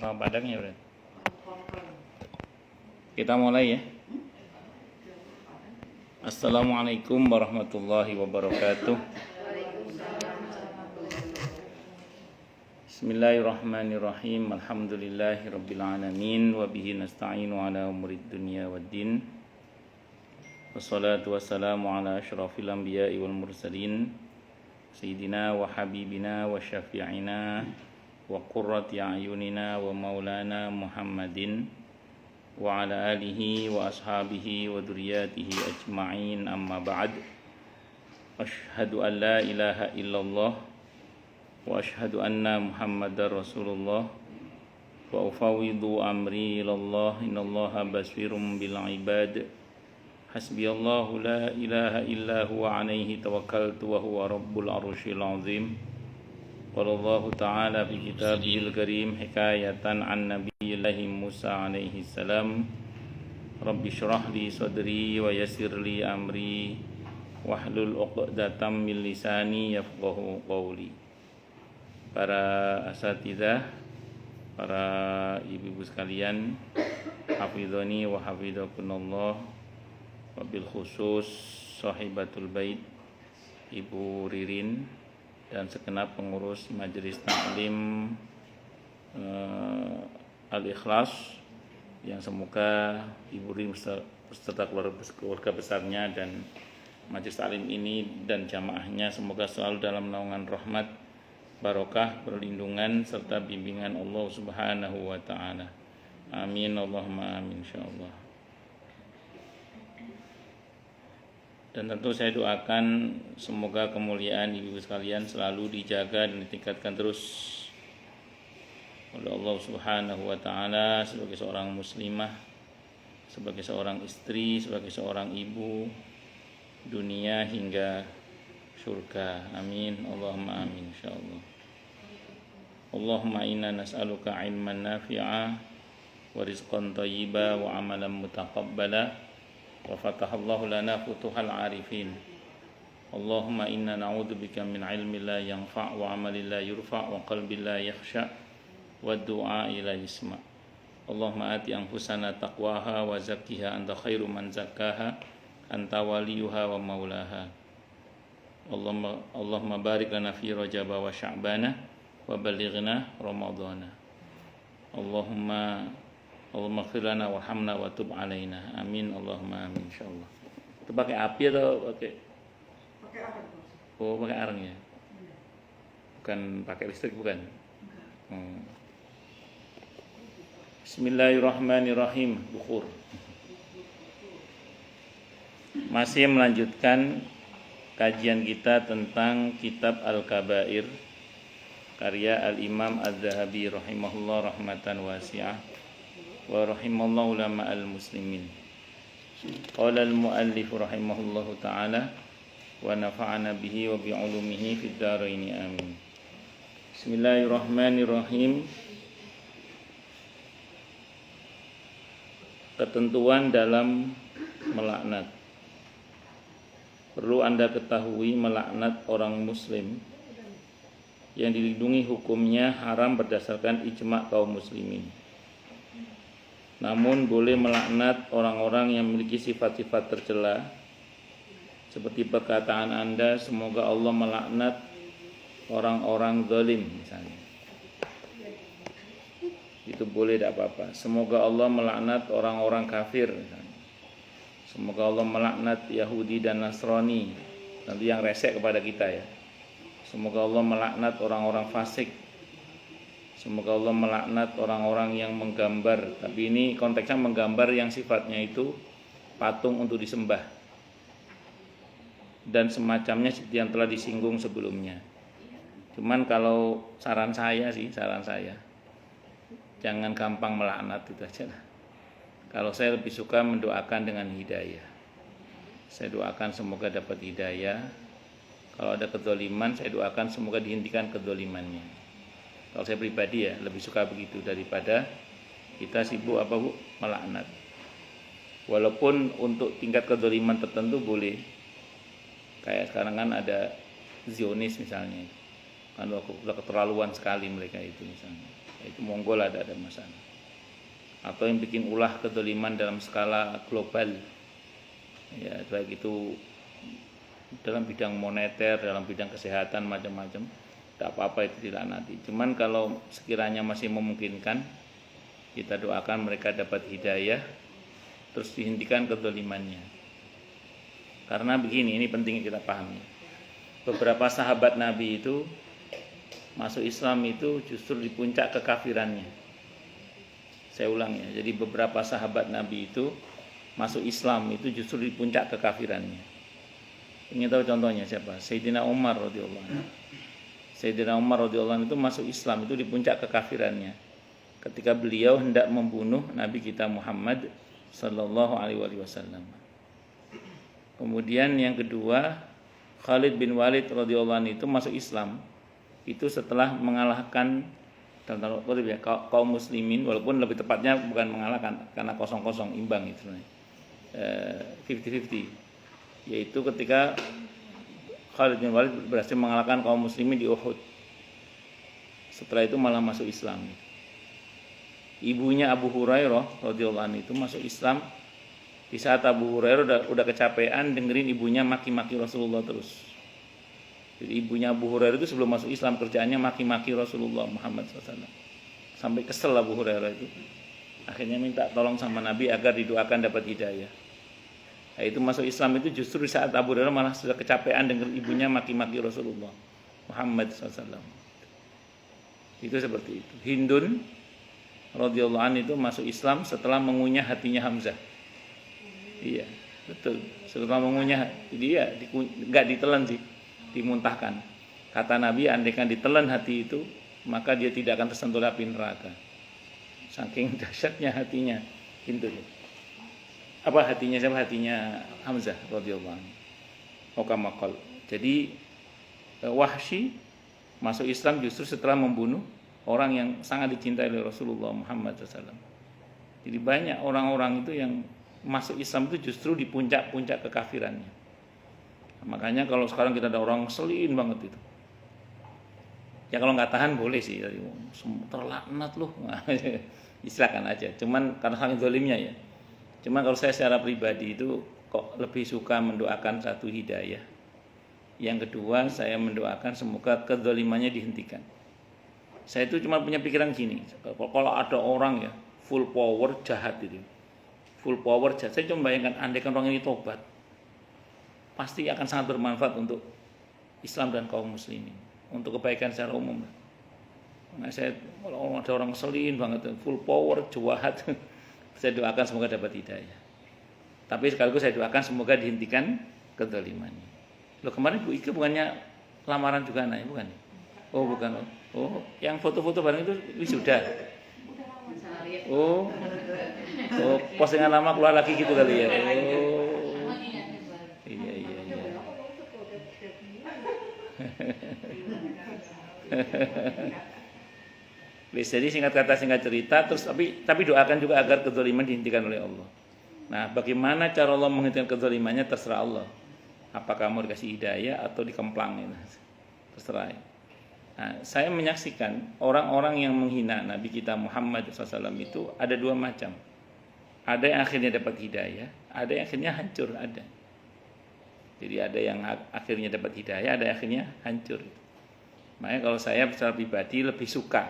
sama Padangnya berarti. Kita mulai ya. Assalamualaikum warahmatullahi wabarakatuh. Bismillahirrahmanirrahim. Alhamdulillahi rabbil alamin wa bihi nasta'inu ala umurid dunya waddin. Wassalatu wassalamu ala asyrafil anbiya'i wal mursalin sayyidina wa habibina wa syafi'ina wa qurrati a'yunina wa maulana Muhammadin wa ala alihi wa ashabihi wa dzurriyyatihi ajma'in, amma ba'd. Asyhadu an la ilaha illallah wa asyhadu anna Muhammadar Rasulullah wa ufawwidu amri ilallah innallaha basirum bil ibad. Hasbiyallahu la ilaha illa huwa alaihi tawakkaltu wa huwa rabbul arsyil azim. Wallahu ta'ala fi kitabihil karim hikayatan an nabiyillahi Musa alaihi salam. Rabbi syrah li sadri wa yassir li amri wahlul 'uqdatam min lisani yafqahu qawli. Para asatidzah, para ibu-ibu sekalian, hafizani wa hafizakunallah, wabil khusus sahibatul bait Ibu Ririn dan segenap pengurus Majelis Taklim Al-Ikhlas, yang semoga Ibu Ririn beserta keluarga besarnya dan Majelis Taklim ini dan jamaahnya semoga selalu dalam naungan rahmat, barokah, perlindungan serta bimbingan Allah Subhanahu wa taala. Amin Allahumma amin insyaallah. Dan tentu saya doakan semoga kemuliaan ibu sekalian selalu dijaga dan ditingkatkan terus oleh Allah Subhanahu wa taala sebagai seorang muslimah, sebagai seorang istri, sebagai seorang ibu, dunia hingga surga. Amin Allahumma amin insyaallah. Allahumma inna nas'aluka ilman nafi'a wa rizqan thayyiba wa amalan mutaqabbala wa fatahallahu lana futuhal arifin. Allahumma inna na'udzubika min ilmin la yanfa' wa amalin la yurfa' wa qalbin la yakhsha' wa du'a la yasma'. Allahumma ati anfusana taqwaha wa zakkiha anta khairu man zakkaha anta waliyuha wa maulaha. Allahumma barik lana fi Rajab wa Sya'bana wa balighna Ramadhana. Allahumma ighfir lana warhamna wa tub alaina. Amin Allahumma amin insyaallah. Itu pakai api atau pakai arang? Oh, pakai arang ya. Bukan pakai listrik, bukan. Bismillahirrahmanirrahim. Bukhur. Masih melanjutkan kajian kita tentang kitab Al-Kabair karya Al-Imam Az-Zahabi rahimahullah rahmatan wasi'ah wa rahimallahu ulama al-muslimin. Qala al-muallif rahimahullahu ta'ala wa nafa'ana bihi wa bi'ulumihi fid dharain amin. Bismillahirrahmanirrahim. Ketentuan dalam melaknat. Perlu Anda ketahui melaknat orang muslim yang dilindungi hukumnya haram berdasarkan ijma' kaum muslimin. Namun boleh melaknat orang-orang yang memiliki sifat-sifat tercela, seperti perkataan Anda, semoga Allah melaknat orang-orang zalim misalnya. Itu boleh, tidak apa-apa. Semoga Allah melaknat orang-orang kafir misalnya. Semoga Allah melaknat Yahudi dan Nasrani, nanti yang resek kepada kita ya. Semoga Allah melaknat orang-orang fasik. Semoga Allah melaknat orang-orang yang menggambar. Tapi ini konteksnya menggambar yang sifatnya itu patung untuk disembah dan semacamnya seperti yang telah disinggung sebelumnya. Cuman kalau saran saya jangan gampang melaknat, itu aja lah. Kalau saya lebih suka mendoakan dengan hidayah. Saya doakan semoga dapat hidayah. Kalau ada kedzaliman, saya doakan semoga dihentikan kedzalimannya. Kalau saya pribadi ya lebih suka begitu daripada kita sibuk melaknat. Walaupun untuk tingkat kedzaliman tertentu boleh. Kayak sekarang kan ada Zionis misalnya. Kan udah keterlaluan sekali mereka itu misalnya. Itu monggo lah, ada masalah. Atau yang bikin ulah kedzaliman dalam skala global, ya baik itu dalam bidang moneter, dalam bidang kesehatan, macam-macam, tidak apa-apa, itu dilaknati. Cuman kalau sekiranya masih memungkinkan, kita doakan mereka dapat hidayah, terus dihentikan kedzalimannya. Karena begini, ini penting kita pahami. Beberapa sahabat Nabi itu masuk Islam itu justru di puncak kekafirannya. Saya ulang ya, jadi beberapa sahabat Nabi itu masuk Islam itu justru di puncak kekafirannya. Ingin tahu contohnya siapa? Sayyidina Umar radhiyallahu anhu. Sayyidina Umar radhiyallahu anhu itu masuk Islam itu di puncak kekafirannya, ketika beliau hendak membunuh Nabi kita Muhammad sallallahu alaihi wasallam. Kemudian yang kedua, Khalid bin Walid radhiyallahu anhu itu masuk Islam itu setelah mengalahkan kaum muslimin, walaupun lebih tepatnya bukan mengalahkan karena 0-0 imbang itu, 50-50, yaitu ketika Khalid bin Walid berhasil mengalahkan kaum muslimin di Uhud. Setelah itu malah masuk Islam. Ibunya Abu Hurairah radhiyallahu anhu itu masuk Islam di saat Abu Hurairah udah kecapean dengerin ibunya maki-maki Rasulullah terus. Jadi ibunya Abu Hurairah itu sebelum masuk Islam kerjaannya maki-maki Rasulullah Muhammad SAW. Sampai kesel Abu Hurairah itu. Akhirnya minta tolong sama Nabi agar didoakan dapat hidayah. Nah, itu masuk Islam itu justru di saat Abu Hurairah malah sudah kecapean dengar ibunya maki-maki Rasulullah Muhammad SAW. Itu seperti itu. Hindun radhiyallahu anhu itu masuk Islam setelah mengunyah hatinya Hamzah. Iya, betul. Setelah mengunyah, dia enggak ditelan sih, dimuntahkan. Kata Nabi, andaikan ditelan hati itu, maka dia tidak akan tersentuh api neraka. Saking dahsyatnya hatinya. Itu. Apa hatinya siapa? Hatinya Hamzah radhiyallahu anhu. Okamaqal. Jadi Wahsy masuk Islam justru setelah membunuh orang yang sangat dicintai oleh Rasulullah Muhammad SAW. Jadi banyak orang-orang itu yang masuk Islam itu justru di puncak-puncak kekafirannya. Makanya kalau sekarang kita ada orang selin banget itu, ya kalau nggak tahan boleh sih, terlaknat loh, silakan aja. Cuman karena saking zalimnya ya. Cuman kalau saya secara pribadi itu kok lebih suka mendoakan satu hidayah. Yang kedua, saya mendoakan semoga kedzalimannya dihentikan. Saya itu cuma punya pikiran gini, kalau ada orang ya full power jahat itu, full power jahat, saya cuma bayangkan andaikan orang ini tobat, pasti akan sangat bermanfaat untuk Islam dan kaum muslimin, untuk kebaikan secara umum. Nah, saya kalau ada orang selin banget, full power, jahat, saya doakan semoga dapat hidayah. Tapi sekaligus saya doakan semoga dihentikan kedzalimannya. Loh, kemarin Bu Ike bukannya lamaran juga anaknya, bukan? Oh, bukan. Oh, yang foto-foto bareng itu wisuda. Oh, postingan lama keluar lagi gitu kali ya. Oh. Jadi singkat kata singkat cerita, terus tapi doakan juga agar kedzaliman dihentikan oleh Allah. Nah, bagaimana cara Allah menghentikan kedzalimannya terserah Allah. Apakah mau dikasih hidayah atau dikemplangin, terserah. Nah, saya menyaksikan orang-orang yang menghina Nabi kita Muhammad SAW itu ada dua macam. Ada yang akhirnya dapat hidayah, ada yang akhirnya hancur, ada. Jadi ada yang akhirnya dapat hidayah, ada yang akhirnya hancur. Makanya kalau saya secara pribadi lebih suka,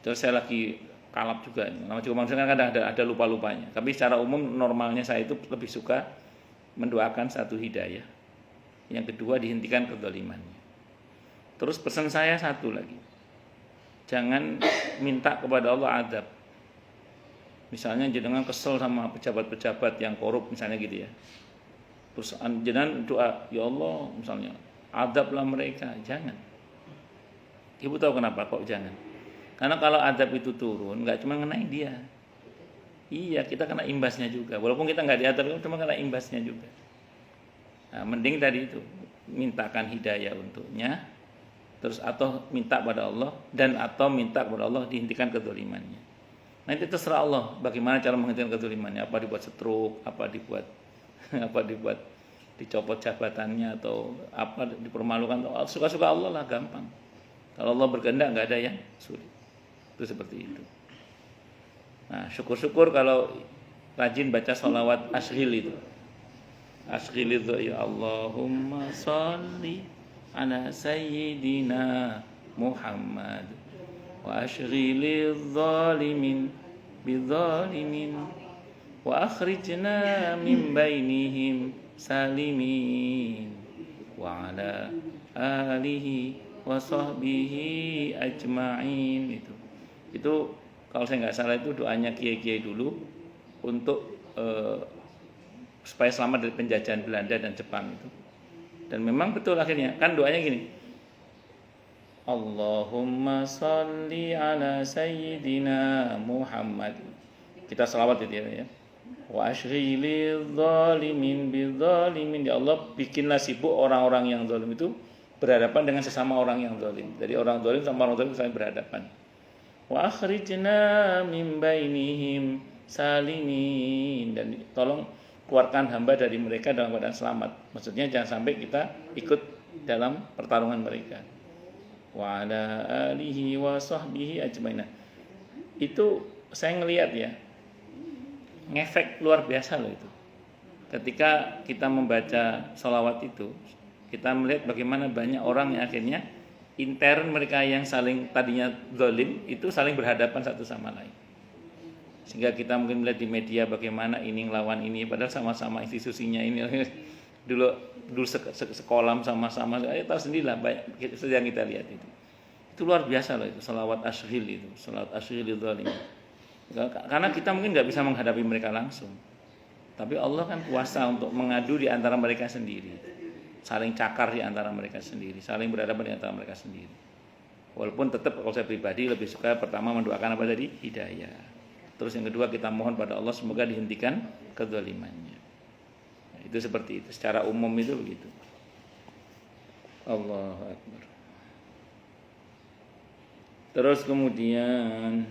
terus saya lagi kalap juga, nama juga manusia kan kadang ada lupa-lupanya. Tapi secara umum normalnya saya itu lebih suka mendoakan satu hidayah, yang kedua dihentikan kedzalimannya. Terus pesan saya satu lagi, jangan minta kepada Allah azab. Misalnya jenengan kesel sama pejabat-pejabat yang korup misalnya gitu ya, terus jenengan doa, ya Allah misalnya azablah mereka. Jangan. Ibu tahu kenapa kok jangan? Karena kalau azab itu turun, nggak cuma ngenai dia, iya kita kena imbasnya juga. Walaupun kita nggak diazab, cuma kena imbasnya juga. Nah, mending tadi itu mintakan hidayah untuknya, terus atau minta pada Allah dan atau minta kepada Allah dihentikan kedzalimannya. Nanti terserah Allah bagaimana cara menghentikan kedzalimannya. Apa dibuat stroke, apa dibuat dicopot jabatannya, atau apa dipermalukan. Suka-suka Allah lah, gampang. Kalau Allah berkehendak nggak ada yang sulit. Itu seperti itu. Nah, syukur-syukur kalau rajin baca sholawat ashghil itu. Ashghil itu ya Allahumma sholli ala sayyidina Muhammad wa ashghilil zalimin bidzalimin wa akhrijna min bainihim salimin wa ala alihi wa sahbihi ajma'in. Itu kalau saya nggak salah itu doanya kiai-kiai dulu untuk supaya selamat dari penjajahan Belanda dan Jepang itu. Dan memang betul akhirnya kan doanya gini, Allahumma sholli ala sayyidina Muhammad. Kita selawat itu ya. Wa ashghilil zalimin bidzalimin. Ya Allah, bikinlah sibuk orang-orang yang zalim itu berhadapan dengan sesama orang yang zalim. Jadi orang zalim sama orang zalim saling berhadapan. Wa akhrijna min bainihim salimin. Dan tolong keluarkan hamba dari mereka dalam keadaan selamat. Maksudnya jangan sampai kita ikut dalam pertarungan mereka. Wa ala alihi wa sahbihi ajmain. Itu saya ngelihat ya, ngefek luar biasa loh itu. Ketika kita membaca sholawat itu, kita melihat bagaimana banyak orang yang akhirnya intern mereka yang saling tadinya zalim itu saling berhadapan satu sama lain. Sehingga kita mungkin melihat di media bagaimana ini ngelawan ini padahal sama-sama institusinya ini dulu sekolah sama-sama, tahu sendirilah banyak yang kita lihat itu. Itu luar biasa loh itu sholawat ashghil itu, sholawat ashghil zalim. Karena kita mungkin nggak bisa menghadapi mereka langsung, tapi Allah kan kuasa untuk mengadu di antara mereka sendiri, saling cakar di antara mereka sendiri, saling berhadapan di antara mereka sendiri. Walaupun tetap kalau saya pribadi lebih suka pertama mendoakan apa tadi, hidayah. Terus yang kedua kita mohon pada Allah semoga dihentikan kezalimannya. Nah, itu seperti itu. Secara umum itu begitu. Allahu Akbar. Terus kemudian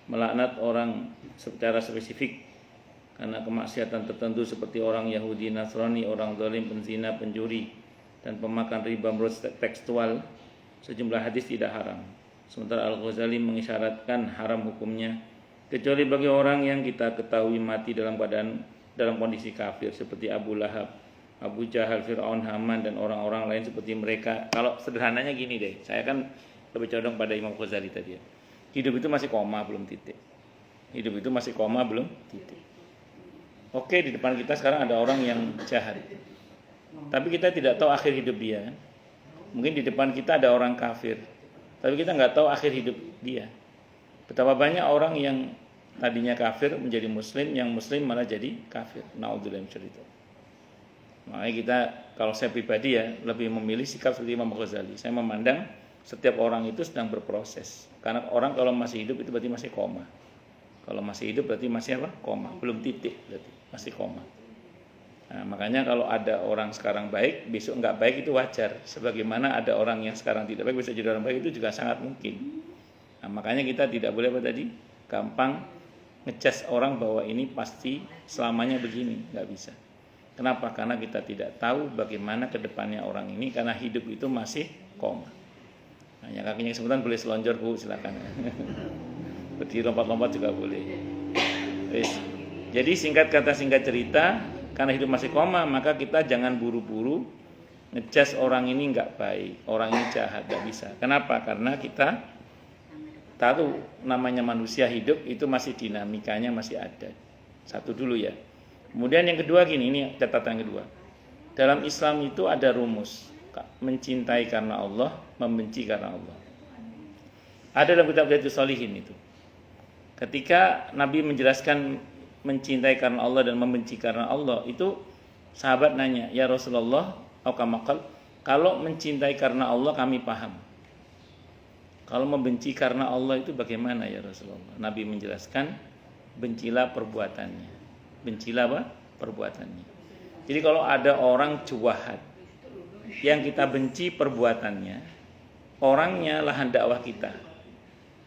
melaknat orang secara spesifik karena kemaksiatan tertentu seperti orang Yahudi, Nasrani, orang zalim, penzina, pencuri, dan pemakan riba menurut tekstual sejumlah hadis tidak haram. Sementara Al-Ghazali mengisyaratkan haram hukumnya kecuali bagi orang yang kita ketahui mati dalam kondisi kafir seperti Abu Lahab, Abu Jahal, Fir'aun, Haman, dan orang-orang lain seperti mereka. Kalau sederhananya gini deh, saya kan lebih condong pada Imam Ghazali tadi ya. Hidup itu masih koma belum titik. Hidup itu masih koma belum titik. Oke, di depan kita sekarang ada orang yang jahat, tapi kita tidak tahu akhir hidup dia. Mungkin di depan kita ada orang kafir, tapi kita nggak tahu akhir hidup dia. Betapa banyak orang yang tadinya kafir menjadi muslim, yang muslim malah jadi kafir. Na'udzubillah min dzalik. Makanya kita, kalau saya pribadi ya, lebih memilih sikap seperti Imam Ghazali. Saya memandang setiap orang itu sedang berproses. Karena orang kalau masih hidup itu berarti masih koma. Kalau masih hidup berarti masih apa? Koma. Belum titik berarti masih koma. Nah, makanya kalau ada orang sekarang baik, besok nggak baik itu wajar. Sebagaimana ada orang yang sekarang tidak baik, besok jadi orang baik itu juga sangat mungkin. Nah, makanya kita tidak boleh apa tadi gampang ngejudge orang bahwa ini pasti selamanya begini, nggak bisa. Kenapa? Karena kita tidak tahu bagaimana kedepannya orang ini, karena hidup itu masih koma. Nah, yang kakinya kesemutan boleh selonjor Bu, silakan. Berdiri lompat-lompat juga boleh. Jadi singkat kata singkat cerita, karena hidup masih koma, maka kita jangan buru-buru ngejudge orang ini nggak baik, orang ini jahat, nggak bisa. Kenapa? Karena kita tahu namanya manusia hidup itu masih dinamikanya masih ada. Satu dulu ya. Kemudian yang kedua gini, ini catatan kedua. Dalam Islam itu ada rumus, mencintai karena Allah, membenci karena Allah. Ada dalam kitab Riyadhus Shalihin itu. Ketika Nabi menjelaskan mencintai karena Allah dan membenci karena Allah, itu sahabat nanya, "Ya Rasulullah, kalau mencintai karena Allah kami paham. Kalau membenci karena Allah itu bagaimana ya Rasulullah?" Nabi menjelaskan, bencilah perbuatannya. Bencilah apa? Perbuatannya. Jadi kalau ada orang jahat yang kita benci perbuatannya, orangnya lahan dakwah kita.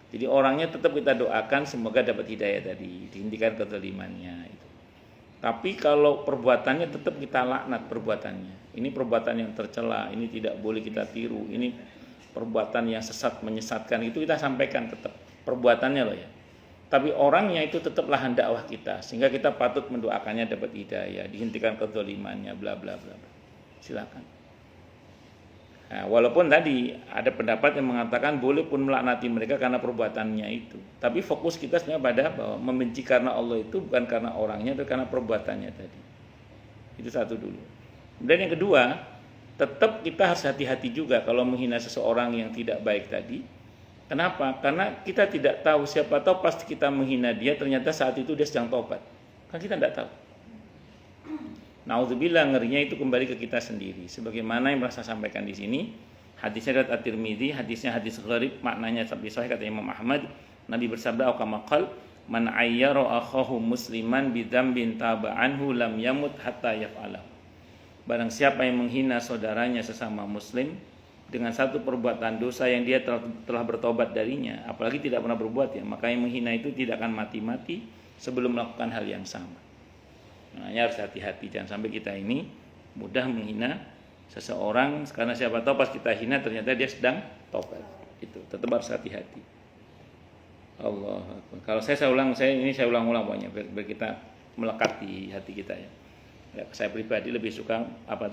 Jadi orangnya tetap kita doakan semoga dapat hidayah tadi, dihentikan kezalimannya itu. Tapi kalau perbuatannya tetap kita laknat perbuatannya. Ini perbuatan yang tercela, ini tidak boleh kita tiru, ini perbuatan yang sesat menyesatkan, itu kita sampaikan tetap. perbuatannya loh ya. Tapi orangnya itu tetap lahan dakwah kita, sehingga kita patut mendoakannya dapat hidayah, dihentikan kezalimannya, bla bla bla. Silakan. Nah, walaupun tadi ada pendapat yang mengatakan boleh pun melaknati mereka karena perbuatannya itu. Tapi fokus kita sebenarnya pada bahwa membenci karena Allah itu bukan karena orangnya, tapi karena perbuatannya tadi. Itu satu dulu. Dan yang kedua, tetap kita harus hati-hati juga kalau menghina seseorang yang tidak baik tadi. Kenapa? Karena kita tidak tahu, siapa tahu pasti kita menghina dia ternyata saat itu dia sedang tobat. Kan kita tidak tahu. Nauzubillah, ngerinya itu kembali ke kita sendiri. Sebagaimana yang merasa sampaikan di sini, hadisnya dari At-Tirmidzi, hadisnya hadis gharib, maknanya sampai sahih kata Imam Ahmad, Nabi bersabda kama qala, man ayyara akhahu musliman bi dzambin taba anhu lam yamut hatta yaf'alahu. Barang siapa yang menghina saudaranya sesama muslim dengan satu perbuatan dosa yang dia telah bertobat darinya, apalagi tidak pernah berbuat ya, maka yang menghina itu tidak akan mati-mati sebelum melakukan hal yang sama. Makanya harus hati-hati, jangan sampai kita ini mudah menghina seseorang karena siapa tahu pas kita hina ternyata dia sedang tobat. Itu tetap harus hati-hati. Allah Akbar. Kalau saya ulang pokoknya biar kita melekat di hati kita ya. Saya pribadi lebih suka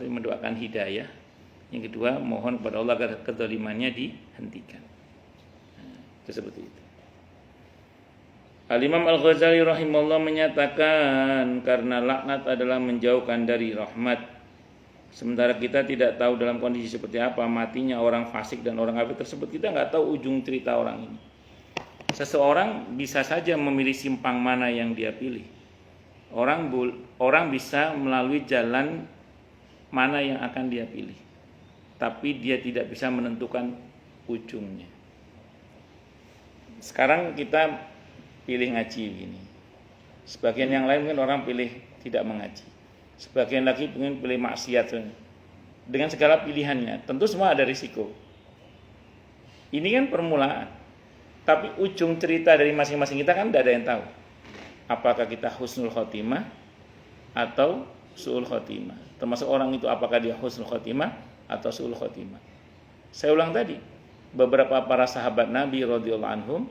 mendoakan hidayah. Yang kedua, mohon kepada Allah agar kezalimannya dihentikan. Itu seperti itu. Al-Imam Al-Ghazali rahimahullah menyatakan karena laknat adalah menjauhkan dari rahmat. Sementara kita tidak tahu dalam kondisi seperti apa matinya orang fasik dan orang kafir tersebut, kita nggak tahu ujung cerita orang ini. Seseorang bisa saja memilih simpang mana yang dia pilih. Orang bisa melalui jalan mana yang akan dia pilih, tapi dia tidak bisa menentukan ujungnya. Sekarang kita pilih ngaji begini. Sebagian yang lain mungkin orang pilih tidak mengaji. Sebagian lagi mungkin pilih maksiat. Dengan segala pilihannya, tentu semua ada risiko. Ini kan permulaan. Tapi ujung cerita dari masing-masing kita kan tidak ada yang tahu. Apakah kita husnul khotimah atau su'ul khotimah. Termasuk orang itu apakah dia husnul khotimah atau su'ul khotimah. Saya ulang tadi, beberapa para sahabat Nabi radhiyallahu anhum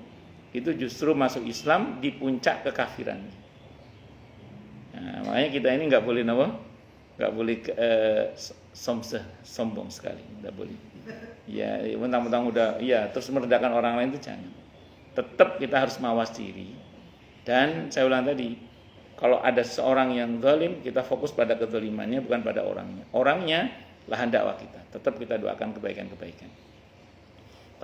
itu justru masuk Islam di puncak kekafirannya. Nah, makanya kita ini nggak boleh sombong sekali, nggak boleh. Ya, mentang-mentang udah, ya terus merendahkan orang lain itu jangan. Tetap kita harus mawas diri. Dan saya ulang tadi, kalau ada seorang yang zalim, kita fokus pada kezalimannya bukan pada orangnya. Orangnya lahan dakwah kita. Tetap kita doakan kebaikan-kebaikan.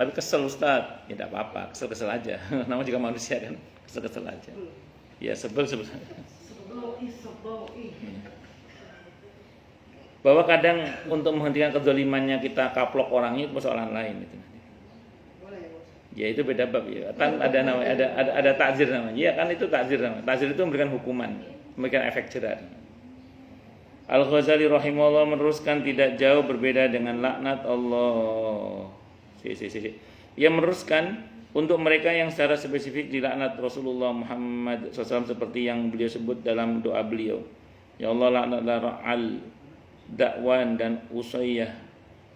Tapi kesel Ustaz, ya tidak apa-apa, kesel-kesel aja. Namanya juga manusia kan, kesel-kesel aja. Ya sebel. Bahwa kadang untuk menghentikan kezalimannya kita kaplok orangnya itu persoalan lain itu. Ya itu beda bab ya. Kan ada takzir namanya. Ya kan itu takzir namanya. Takzir itu memberikan hukuman, memberikan efek jerah. Al-Ghazali rahimahullah meneruskan tidak jauh berbeda dengan laknat Allah. Ia meneruskan untuk mereka yang secara spesifik dilaknat Rasulullah Muhammad SAW seperti yang beliau sebut dalam doa beliau. Ya Allah, laknatlah Ra'al, Dakwan dan Usayyah.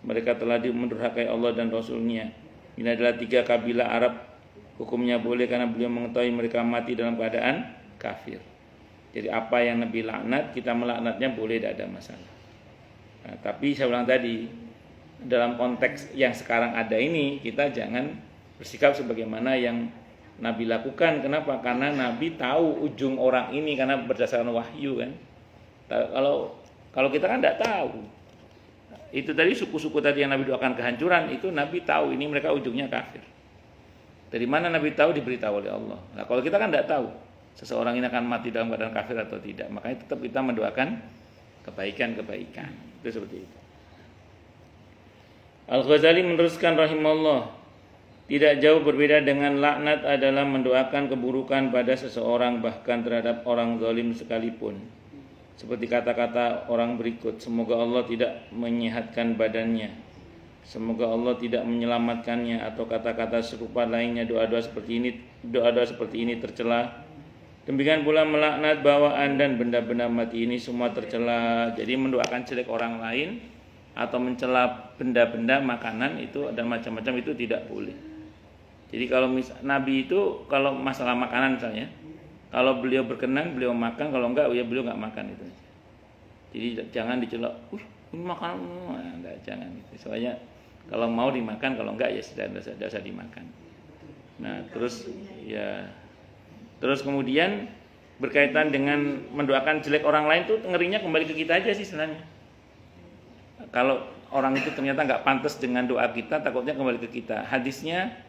Mereka telah mendurhakai Allah dan Rasulnya. Ini adalah 3 kabilah Arab. Hukumnya boleh karena beliau mengetahui mereka mati dalam keadaan kafir. Jadi apa yang Nabi laknat, kita melaknatnya boleh, tidak ada masalah. Nah, tapi saya ulang tadi, dalam konteks yang sekarang ada ini, kita jangan bersikap sebagaimana yang Nabi lakukan. Kenapa? Karena Nabi tahu ujung orang ini karena berdasarkan wahyu kan. Kalau kita kan tidak tahu. Itu tadi suku-suku tadi yang Nabi doakan kehancuran, itu Nabi tahu ini mereka ujungnya kafir. Dari mana Nabi tahu? Diberitahu oleh Allah. Nah, kalau kita kan tidak tahu seseorang ini akan mati dalam keadaan kafir atau tidak, makanya tetap kita mendoakan kebaikan-kebaikan. Itu seperti itu. Al-Ghazali meneruskan rahimahullah, tidak jauh berbeda dengan laknat adalah mendoakan keburukan pada seseorang bahkan terhadap orang zalim sekalipun. Seperti kata-kata orang berikut, semoga Allah tidak menyehatkan badannya, semoga Allah tidak menyelamatkannya, atau kata-kata serupa lainnya. Doa-doa seperti ini tercela. Demikian pula melaknat bawaan dan benda-benda mati, ini semua tercela. Jadi mendoakan jelek orang lain atau mencela benda-benda makanan itu ada macam-macam, itu tidak boleh. Jadi kalau Nabi itu kalau masalah makanan misalnya, kalau beliau berkenan beliau makan, kalau enggak ya beliau enggak makan itu. Jadi jangan dicelok, ini makanan, enggak, jangan itu. Soalnya kalau mau dimakan, kalau enggak ya sudah usah dimakan. Nah, terus kemudian berkaitan dengan mendoakan jelek orang lain tuh ngerinya kembali ke kita aja sih sebenarnya. Kalau orang itu ternyata enggak pantas dengan doa kita, takutnya kembali ke kita. Hadisnya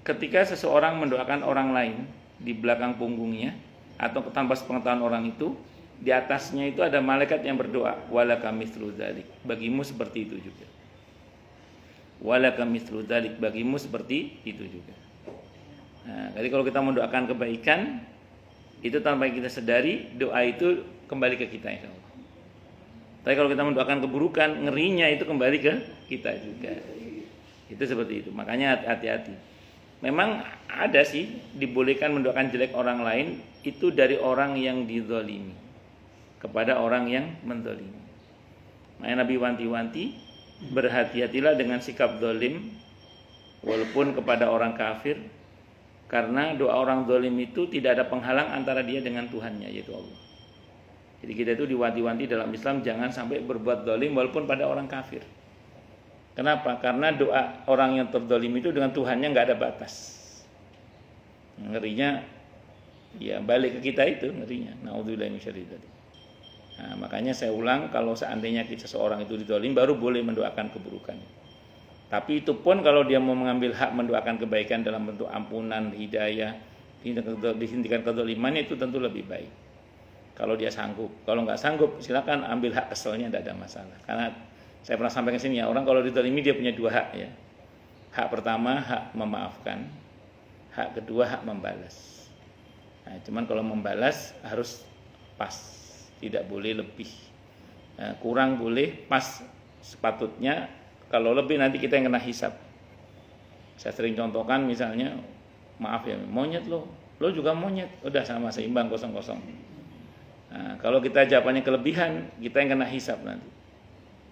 ketika seseorang mendoakan orang lain di belakang punggungnya atau tanpa sepengetahuan orang itu, di atasnya itu ada malaikat yang berdoa, walaka mithlu dzalik, bagimu seperti itu juga. Walaka mithlu dzalik, bagimu seperti itu juga. Nah, jadi kalau kita mendoakan kebaikan itu tanpa kita sadari, doa itu kembali ke kita insyaallah. Tapi kalau kita mendoakan keburukan, ngerinya itu kembali ke kita juga. Itu seperti itu. Makanya hati-hati. Memang ada sih dibolehkan mendoakan jelek orang lain itu dari orang yang dizalimi kepada orang yang menzalimi. Makanya Nabi wanti-wanti, berhati-hatilah dengan sikap zalim walaupun kepada orang kafir, karena doa orang zalim itu tidak ada penghalang antara dia dengan Tuhannya, yaitu Allah. Jadi kita itu diwanti-wanti dalam Islam jangan sampai berbuat zalim walaupun pada orang kafir. Kenapa? Karena doa orang yang terzalim itu dengan Tuhannya nggak ada batas. Ngerinya ya balik ke kita itu ngerinya. Naudzubillahi min syarri dzalik. Nah, makanya saya ulang, kalau seandainya seseorang itu dizalim baru boleh mendoakan keburukannya. Tapi itu pun kalau dia mau mengambil hak mendoakan kebaikan dalam bentuk ampunan, hidayah, dihentikan kezalimannya itu tentu lebih baik. Kalau dia sanggup, kalau nggak sanggup silakan ambil hak keselnya, tidak ada masalah. Karena saya pernah sampaikan sini ya, orang kalau dizalimi dia punya dua hak ya. Hak pertama hak memaafkan, hak kedua hak membalas. Nah, cuman kalau membalas harus pas, tidak boleh lebih. Nah, kurang boleh, pas sepatutnya. Kalau lebih nanti kita yang kena hisab. Saya sering contohkan misalnya, maaf ya, monyet lo juga monyet, udah sama seimbang 0-0. Nah, kalau kita jawabannya kelebihan, kita yang kena hisab nanti.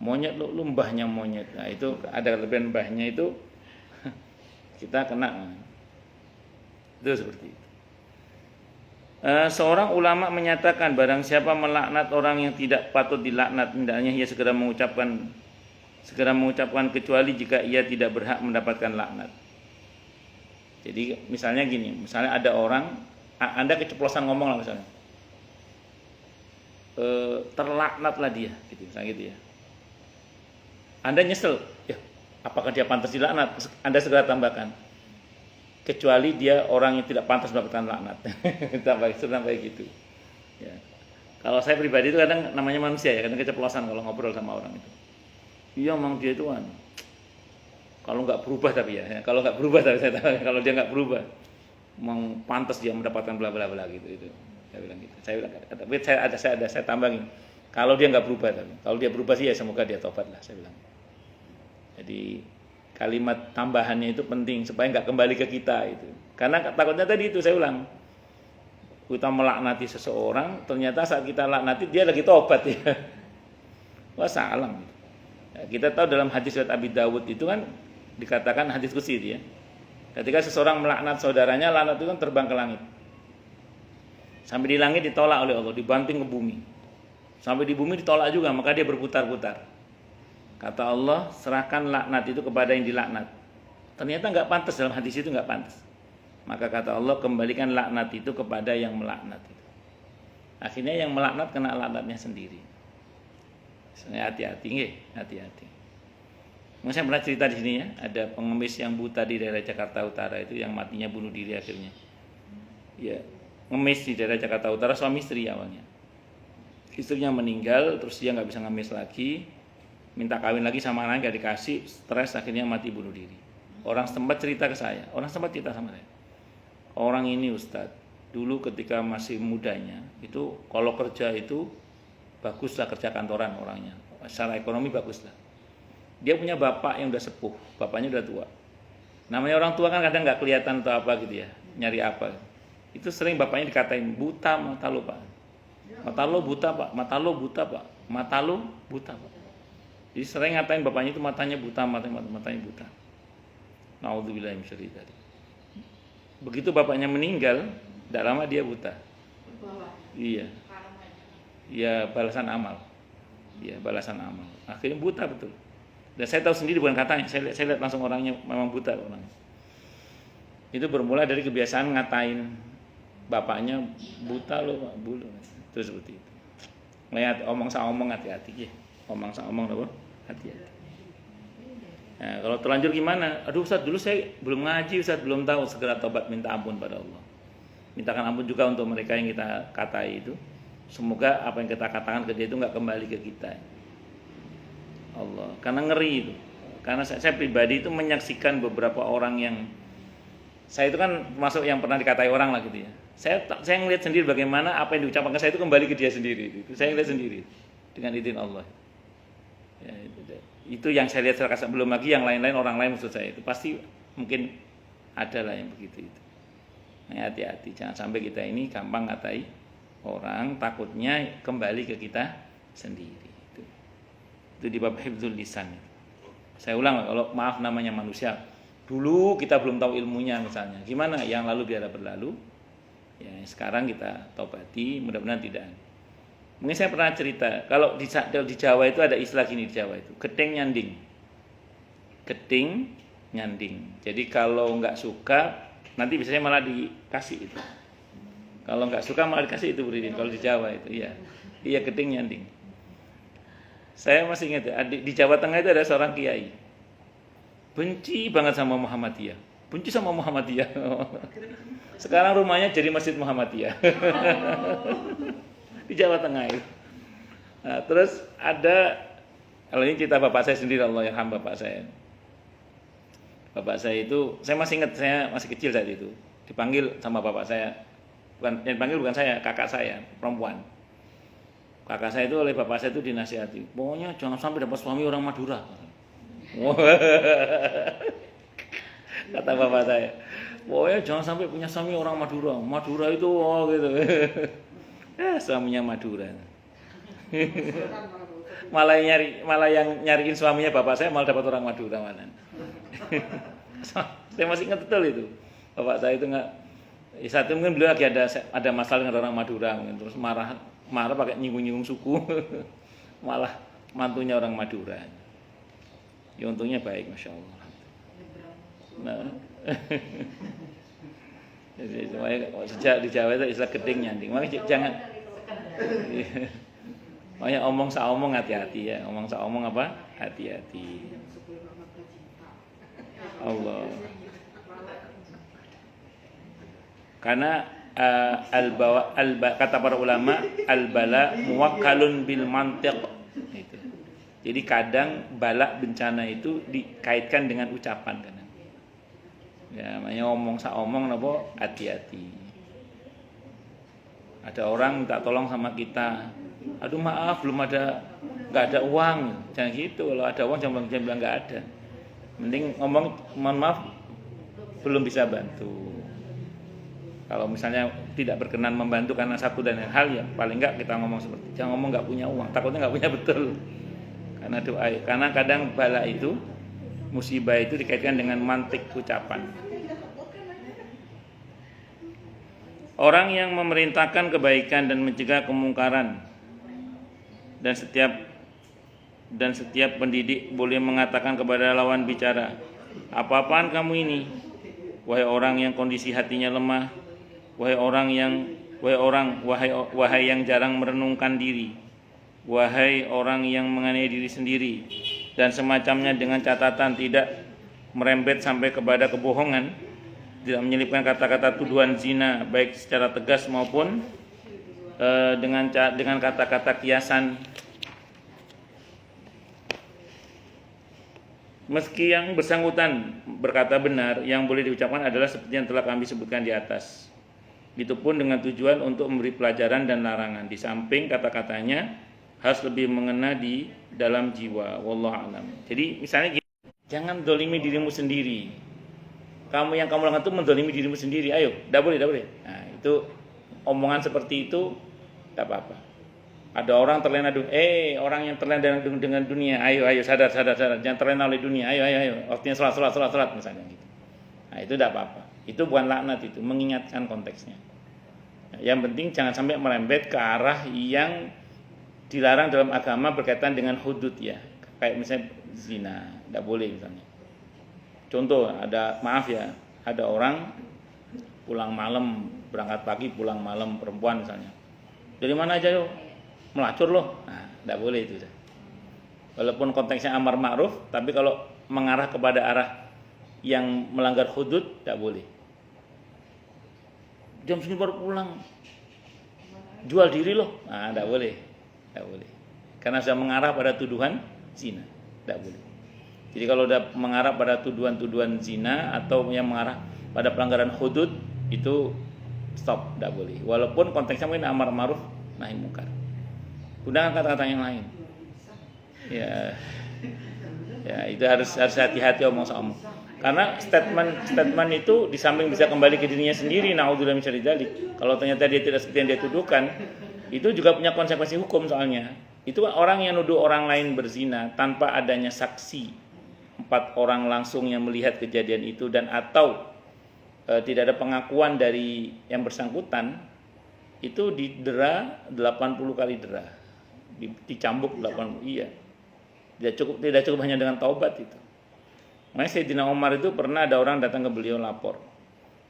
Monyet lu mbahnya monyet. Nah, itu ada kelebihan mbahnya itu kita kena. Itu seperti itu. Seorang ulama menyatakan barang siapa melaknat orang yang tidak patut dilaknat, hendaknya ia segera mengucapkan kecuali jika ia tidak berhak mendapatkan laknat. Jadi misalnya gini, misalnya ada orang, Anda keceplosan ngomong lah misalnya, terlaknatlah dia, gitu, misalnya gitu ya. Anda nyesel, ya, apakah dia pantas dilaknat? Anda segera tambahkan, kecuali dia orang yang tidak pantas mendapatkan laknat. Tambah gitu. Ya. Kalau saya pribadi itu kadang namanya manusia ya, kadang keceplosan kalau ngobrol sama orang itu. Iya, memang dia itu kan. Kalau nggak berubah tapi ya, kalau nggak berubah tapi saya tahu, kalau dia nggak berubah, memang pantas dia mendapatkan bla bla bla gitu itu. Saya bilang gitu. Tapi saya tambahin. Kalau dia nggak berubah, tapi kalau dia berubah sih ya semoga dia tobat lah, saya bilang. Jadi kalimat tambahannya itu penting supaya nggak kembali ke kita itu. Karena takutnya tadi itu saya ulang. Kita melaknati seseorang, ternyata saat kita laknati dia lagi tobat ya. Wah salam. Ya, kita tahu dalam hadis riwayat Abi Dawud itu kan dikatakan hadis qudsi ya. Ketika seseorang melaknat saudaranya, laknat itu kan terbang ke langit. Sampai di langit ditolak oleh Allah, dibanting ke bumi. Sampai di bumi ditolak juga, maka dia berputar-putar. Kata Allah, serahkan laknat itu kepada yang dilaknat. Ternyata nggak pantas, dalam hadis itu nggak pantas. Maka kata Allah, kembalikan laknat itu kepada yang melaknat itu. Akhirnya yang melaknat kena laknatnya sendiri. Hati-hati, hati-hati. Saya pernah cerita di sini ya, ada pengemis yang buta di daerah Jakarta Utara itu yang matinya bunuh diri akhirnya. Ya, ngemis di daerah Jakarta Utara, suami istri awalnya. Istrinya meninggal, terus dia nggak bisa ngemis lagi, minta kawin lagi sama anaknya nggak dikasih, stres akhirnya mati bunuh diri. Orang setempat cerita ke saya, sama saya. Orang ini Ustadz, dulu ketika masih mudanya itu kalau kerja itu baguslah, kerja kantoran orangnya, secara ekonomi baguslah. Dia punya bapak yang udah sepuh, bapaknya udah tua. Namanya orang tua kan kadang nggak kelihatan atau apa gitu ya, nyari apa. Itu sering bapaknya dikatain, buta mata lo pak, mata lo buta pak, mata lo buta pak, mata lo buta pak. Jadi sering ngatain bapaknya itu matanya buta, matanya buta. Naudzubillahi minasyarri dzalik. Begitu bapaknya meninggal, tidak lama dia buta. Iya. Ya balasan amal. Iya, balasan amal. Akhirnya buta betul. Dan saya tahu sendiri bukan katanya, saya lihat langsung orangnya memang buta orangnya. Itu bermula dari kebiasaan ngatain bapaknya buta loh, Pak, bulu. Itu seperti itu. Lihat omong hati-hati ya. Omong apa? Hati-hati. Nah, kalau terlanjur gimana? Aduh Ustaz, dulu saya belum ngaji, Ustaz, belum tahu. Segera tobat, minta ampun pada Allah. Mintakan ampun juga untuk mereka yang kita katai itu. Semoga apa yang kita katakan ke dia itu nggak kembali ke kita. Allah, karena ngeri itu. Karena saya pribadi itu menyaksikan beberapa orang yang saya itu kan masuk yang pernah dikatai orang lah gitu ya. Saya ngelihat sendiri bagaimana apa yang diucapkan ke saya itu kembali ke dia sendiri. Itu saya ngelihat sendiri dengan izin Allah. Ya, itu yang saya lihat secara kasat. Belum lagi yang lain-lain, orang lain maksud saya itu pasti mungkin ada lah yang begitu itu. Nah, hati-hati, jangan sampai kita ini gampang ngatai orang, takutnya kembali ke kita sendiri. Itu di bab hifdzul lisan. Saya ulang, kalau maaf namanya manusia. Dulu kita belum tahu ilmunya misalnya. Gimana? Yang lalu biarlah berlalu. Ya, sekarang kita taubati, mudah-mudahan tidak. Mungkin saya pernah cerita, kalau di Jawa itu ada istilah gini di Jawa itu, gedeng nyanding. Gedeng nyanding. Jadi kalau nggak suka, nanti biasanya malah dikasih itu. Kalau nggak suka malah dikasih itu Buridin. Kalau di Jawa itu, iya gedeng nyanding. Saya masih ingat ya, di Jawa Tengah itu ada seorang kiai. Benci banget sama Muhammadiyah. Benci sama Muhammadiyah. Sekarang rumahnya jadi Masjid Muhammadiyah. Di Jawa Tengah itu. Nah, terus ada, kalau ini cerita bapak saya sendiri, Allah yarham bapak saya. Bapak saya itu, saya masih ingat, saya masih kecil saat itu. Dipanggil sama bapak saya. Yang dipanggil bukan saya, kakak saya, perempuan. Kakak saya itu oleh bapak saya itu dinasihati, pokoknya jangan sampai dapat suami orang Madura. Kata bapak saya, pokoknya jangan sampai punya suami orang Madura. Madura itu gitu. Suaminya Madura. malah yang nyariin suaminya bapak saya malah dapat orang Madura mana. Saya masih ingat betul itu. Bapak saya itu nggak. Saat itu mungkin beliau lagi ada masalah dengan orang Madura, terus marah pakai nyinggung-nyinggung suku. Malah mantunya orang Madura. Ya untungnya baik, masya Allah. Nah, jadi sejak di Jawa itu istilah gedeng nyanding. Makanya jangan. Makanya omong hati-hati ya. Omong apa? Hati-hati. Allah. Karena kata para ulama al-bala muwakkalun bil mantiq. Itu. Jadi kadang bala bencana itu dikaitkan dengan ucapan kan. Ya, namanya omong napa hati-hati. Ada orang minta tolong sama kita. Aduh maaf enggak ada uang. Jangan gitu. Kalau ada uang jangan bilang enggak ada. Mending ngomong mohon maaf belum bisa bantu. Kalau misalnya tidak berkenan membantu karena satu dan lain hal, ya paling enggak kita ngomong seperti jangan ngomong enggak punya uang, takutnya enggak punya betul. Karena doa, karena kadang bala itu, musibah itu dikaitkan dengan mantik ucapan. Orang yang memerintahkan kebaikan dan mencegah kemungkaran, dan setiap pendidik boleh mengatakan kepada lawan bicara, apa-apaan kamu ini, wahai orang yang kondisi hatinya lemah, wahai yang jarang merenungkan diri, wahai orang yang menganiaya diri sendiri, dan semacamnya, dengan catatan tidak merembet sampai kepada kebohongan, tidak menyelipkan kata-kata tuduhan zina baik secara tegas maupun dengan kata-kata kiasan. Meski yang bersangkutan berkata benar, yang boleh diucapkan adalah seperti yang telah kami sebutkan di atas. Itu pun dengan tujuan untuk memberi pelajaran dan larangan. Di samping kata-katanya harus lebih mengena di dalam jiwa. Wallahu a'lam. Jadi misalnya gini, jangan dolimi dirimu sendiri. Kamu lakukan itu mendolimi dirimu sendiri. Ayo, tidak boleh. Nah, itu omongan seperti itu tidak apa-apa. Ada orang terlena orang yang terlena dengan dunia, ayo sadar, jangan terlena oleh dunia, ayo, waktunya sholat misalnya gitu. Nah itu tidak apa-apa, itu bukan laknat, itu mengingatkan konteksnya. Yang penting jangan sampai merembet ke arah yang dilarang dalam agama berkaitan dengan hudud ya, kayak misalnya zina, tidak boleh misalnya. Contoh, ada orang pulang malam, berangkat pagi pulang malam, perempuan misalnya. Dari mana aja yo? Melacur loh. Nah, tidak boleh itu. Walaupun konteksnya amar ma'ruf, tapi kalau mengarah kepada arah yang melanggar hudud, tidak boleh. Jam segini baru pulang, jual diri loh. Nah, tidak boleh. Karena sudah mengarah pada tuduhan zina, tidak boleh. Jadi kalau sudah mengarah pada tuduhan zina atau yang mengarah pada pelanggaran hudud, itu stop, tidak boleh. Walaupun konteksnya mungkin amar ma'ruf nahi munkar. Gunakan kata-kata yang lain. Ya itu harus hati-hati omong. Karena statement itu di samping bisa kembali ke dirinya sendiri, naudzubillah min syarri dzalik. Kalau ternyata dia tidak seperti yang dia tuduhkan, itu juga punya konsekuensi hukum soalnya. Itu orang yang nuduh orang lain berzina tanpa adanya saksi, 4 orang langsung yang melihat kejadian itu dan atau tidak ada pengakuan dari yang bersangkutan, itu didera 80 kali dera. Dicambuk 80. Iya. Tidak cukup hanya dengan taubat itu. Makanya Sayyidina Umar itu pernah ada orang datang ke beliau lapor.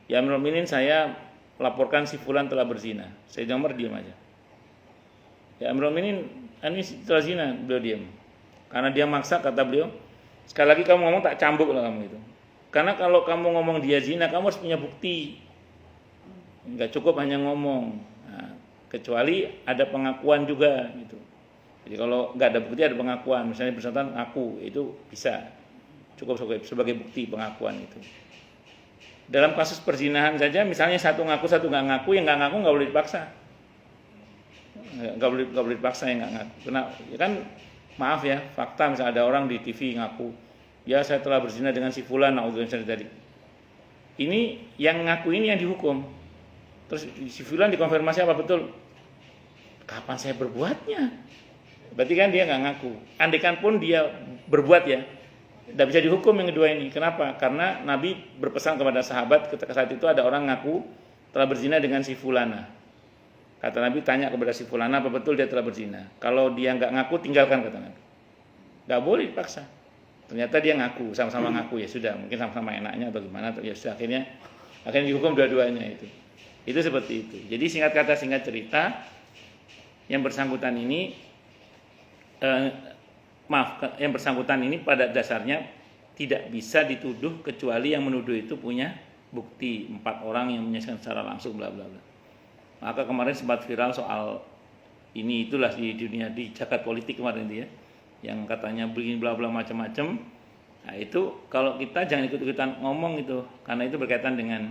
Ya Amirul Mukminin, saya laporkan si fulan telah berzina. Sayyidina Umar diam aja. Ya Amirul Mukminin, ini telah zina, beliau diam. Karena dia maksa, kata beliau, sekali lagi kamu ngomong tak cambuk lah kamu itu. Karena kalau kamu ngomong dia zina, kamu harus punya bukti. Enggak cukup hanya ngomong. Nah, kecuali ada pengakuan juga gitu. Jadi kalau nggak ada bukti, ada pengakuan, misalnya bersangkutan ngaku, itu bisa cukup sebagai bukti pengakuan itu. Dalam kasus perzinahan saja, misalnya satu ngaku, satu nggak ngaku, yang nggak ngaku nggak boleh dipaksa, nggak boleh dipaksa yang nggak ngaku. Karena ya kan, maaf ya, fakta misalnya ada orang di TV ngaku, ya saya telah berzina dengan si fulan, naudzubillah tadi. Ini yang ngaku ini yang dihukum. Terus si fulan dikonfirmasi apa betul? Kapan saya berbuatnya? Berarti kan dia nggak ngaku. Andaikan pun dia berbuat ya, tidak bisa dihukum yang kedua ini. Kenapa? Karena Nabi berpesan kepada sahabat ketika saat itu ada orang ngaku telah berzina dengan si fulana. Kata Nabi, tanya kepada si fulana apa betul dia telah berzina. Kalau dia nggak ngaku, tinggalkan, kata Nabi. Nggak boleh dipaksa. Ternyata dia ngaku, sama-sama ngaku, ya sudah, mungkin sama-sama enaknya atau gimana, ya sudah, akhirnya dihukum dua-duanya itu. Itu seperti itu. Jadi singkat kata, singkat cerita, yang bersangkutan ini yang bersangkutan ini pada dasarnya tidak bisa dituduh kecuali yang menuduh itu punya bukti, 4 orang yang menyaksikan secara langsung bla bla bla. Maka kemarin sempat viral soal ini itulah di dunia, di jagat politik kemarin dia, yang katanya begini bla bla macam-macam. Nah, itu kalau kita jangan ikut-ikutan ngomong itu, karena itu berkaitan dengan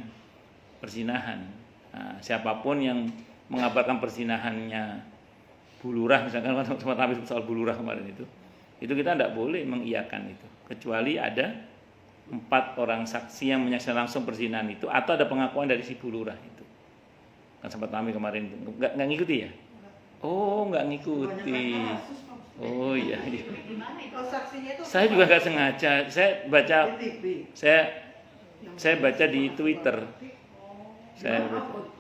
perzinahan. Nah, siapapun yang mengabarkan perzinahannya bulurah, misalkan sempat habis soal bulurah kemarin itu kita tidak boleh mengiyakan itu kecuali ada 4 orang saksi yang menyaksikan langsung perzinahan itu atau ada pengakuan dari si bulurah itu. Kan sempat kami kemarin itu nggak ngikuti ya? Oh, nggak ngikuti. Oh iya. Saya juga nggak sengaja. Saya baca di Twitter. Saya baca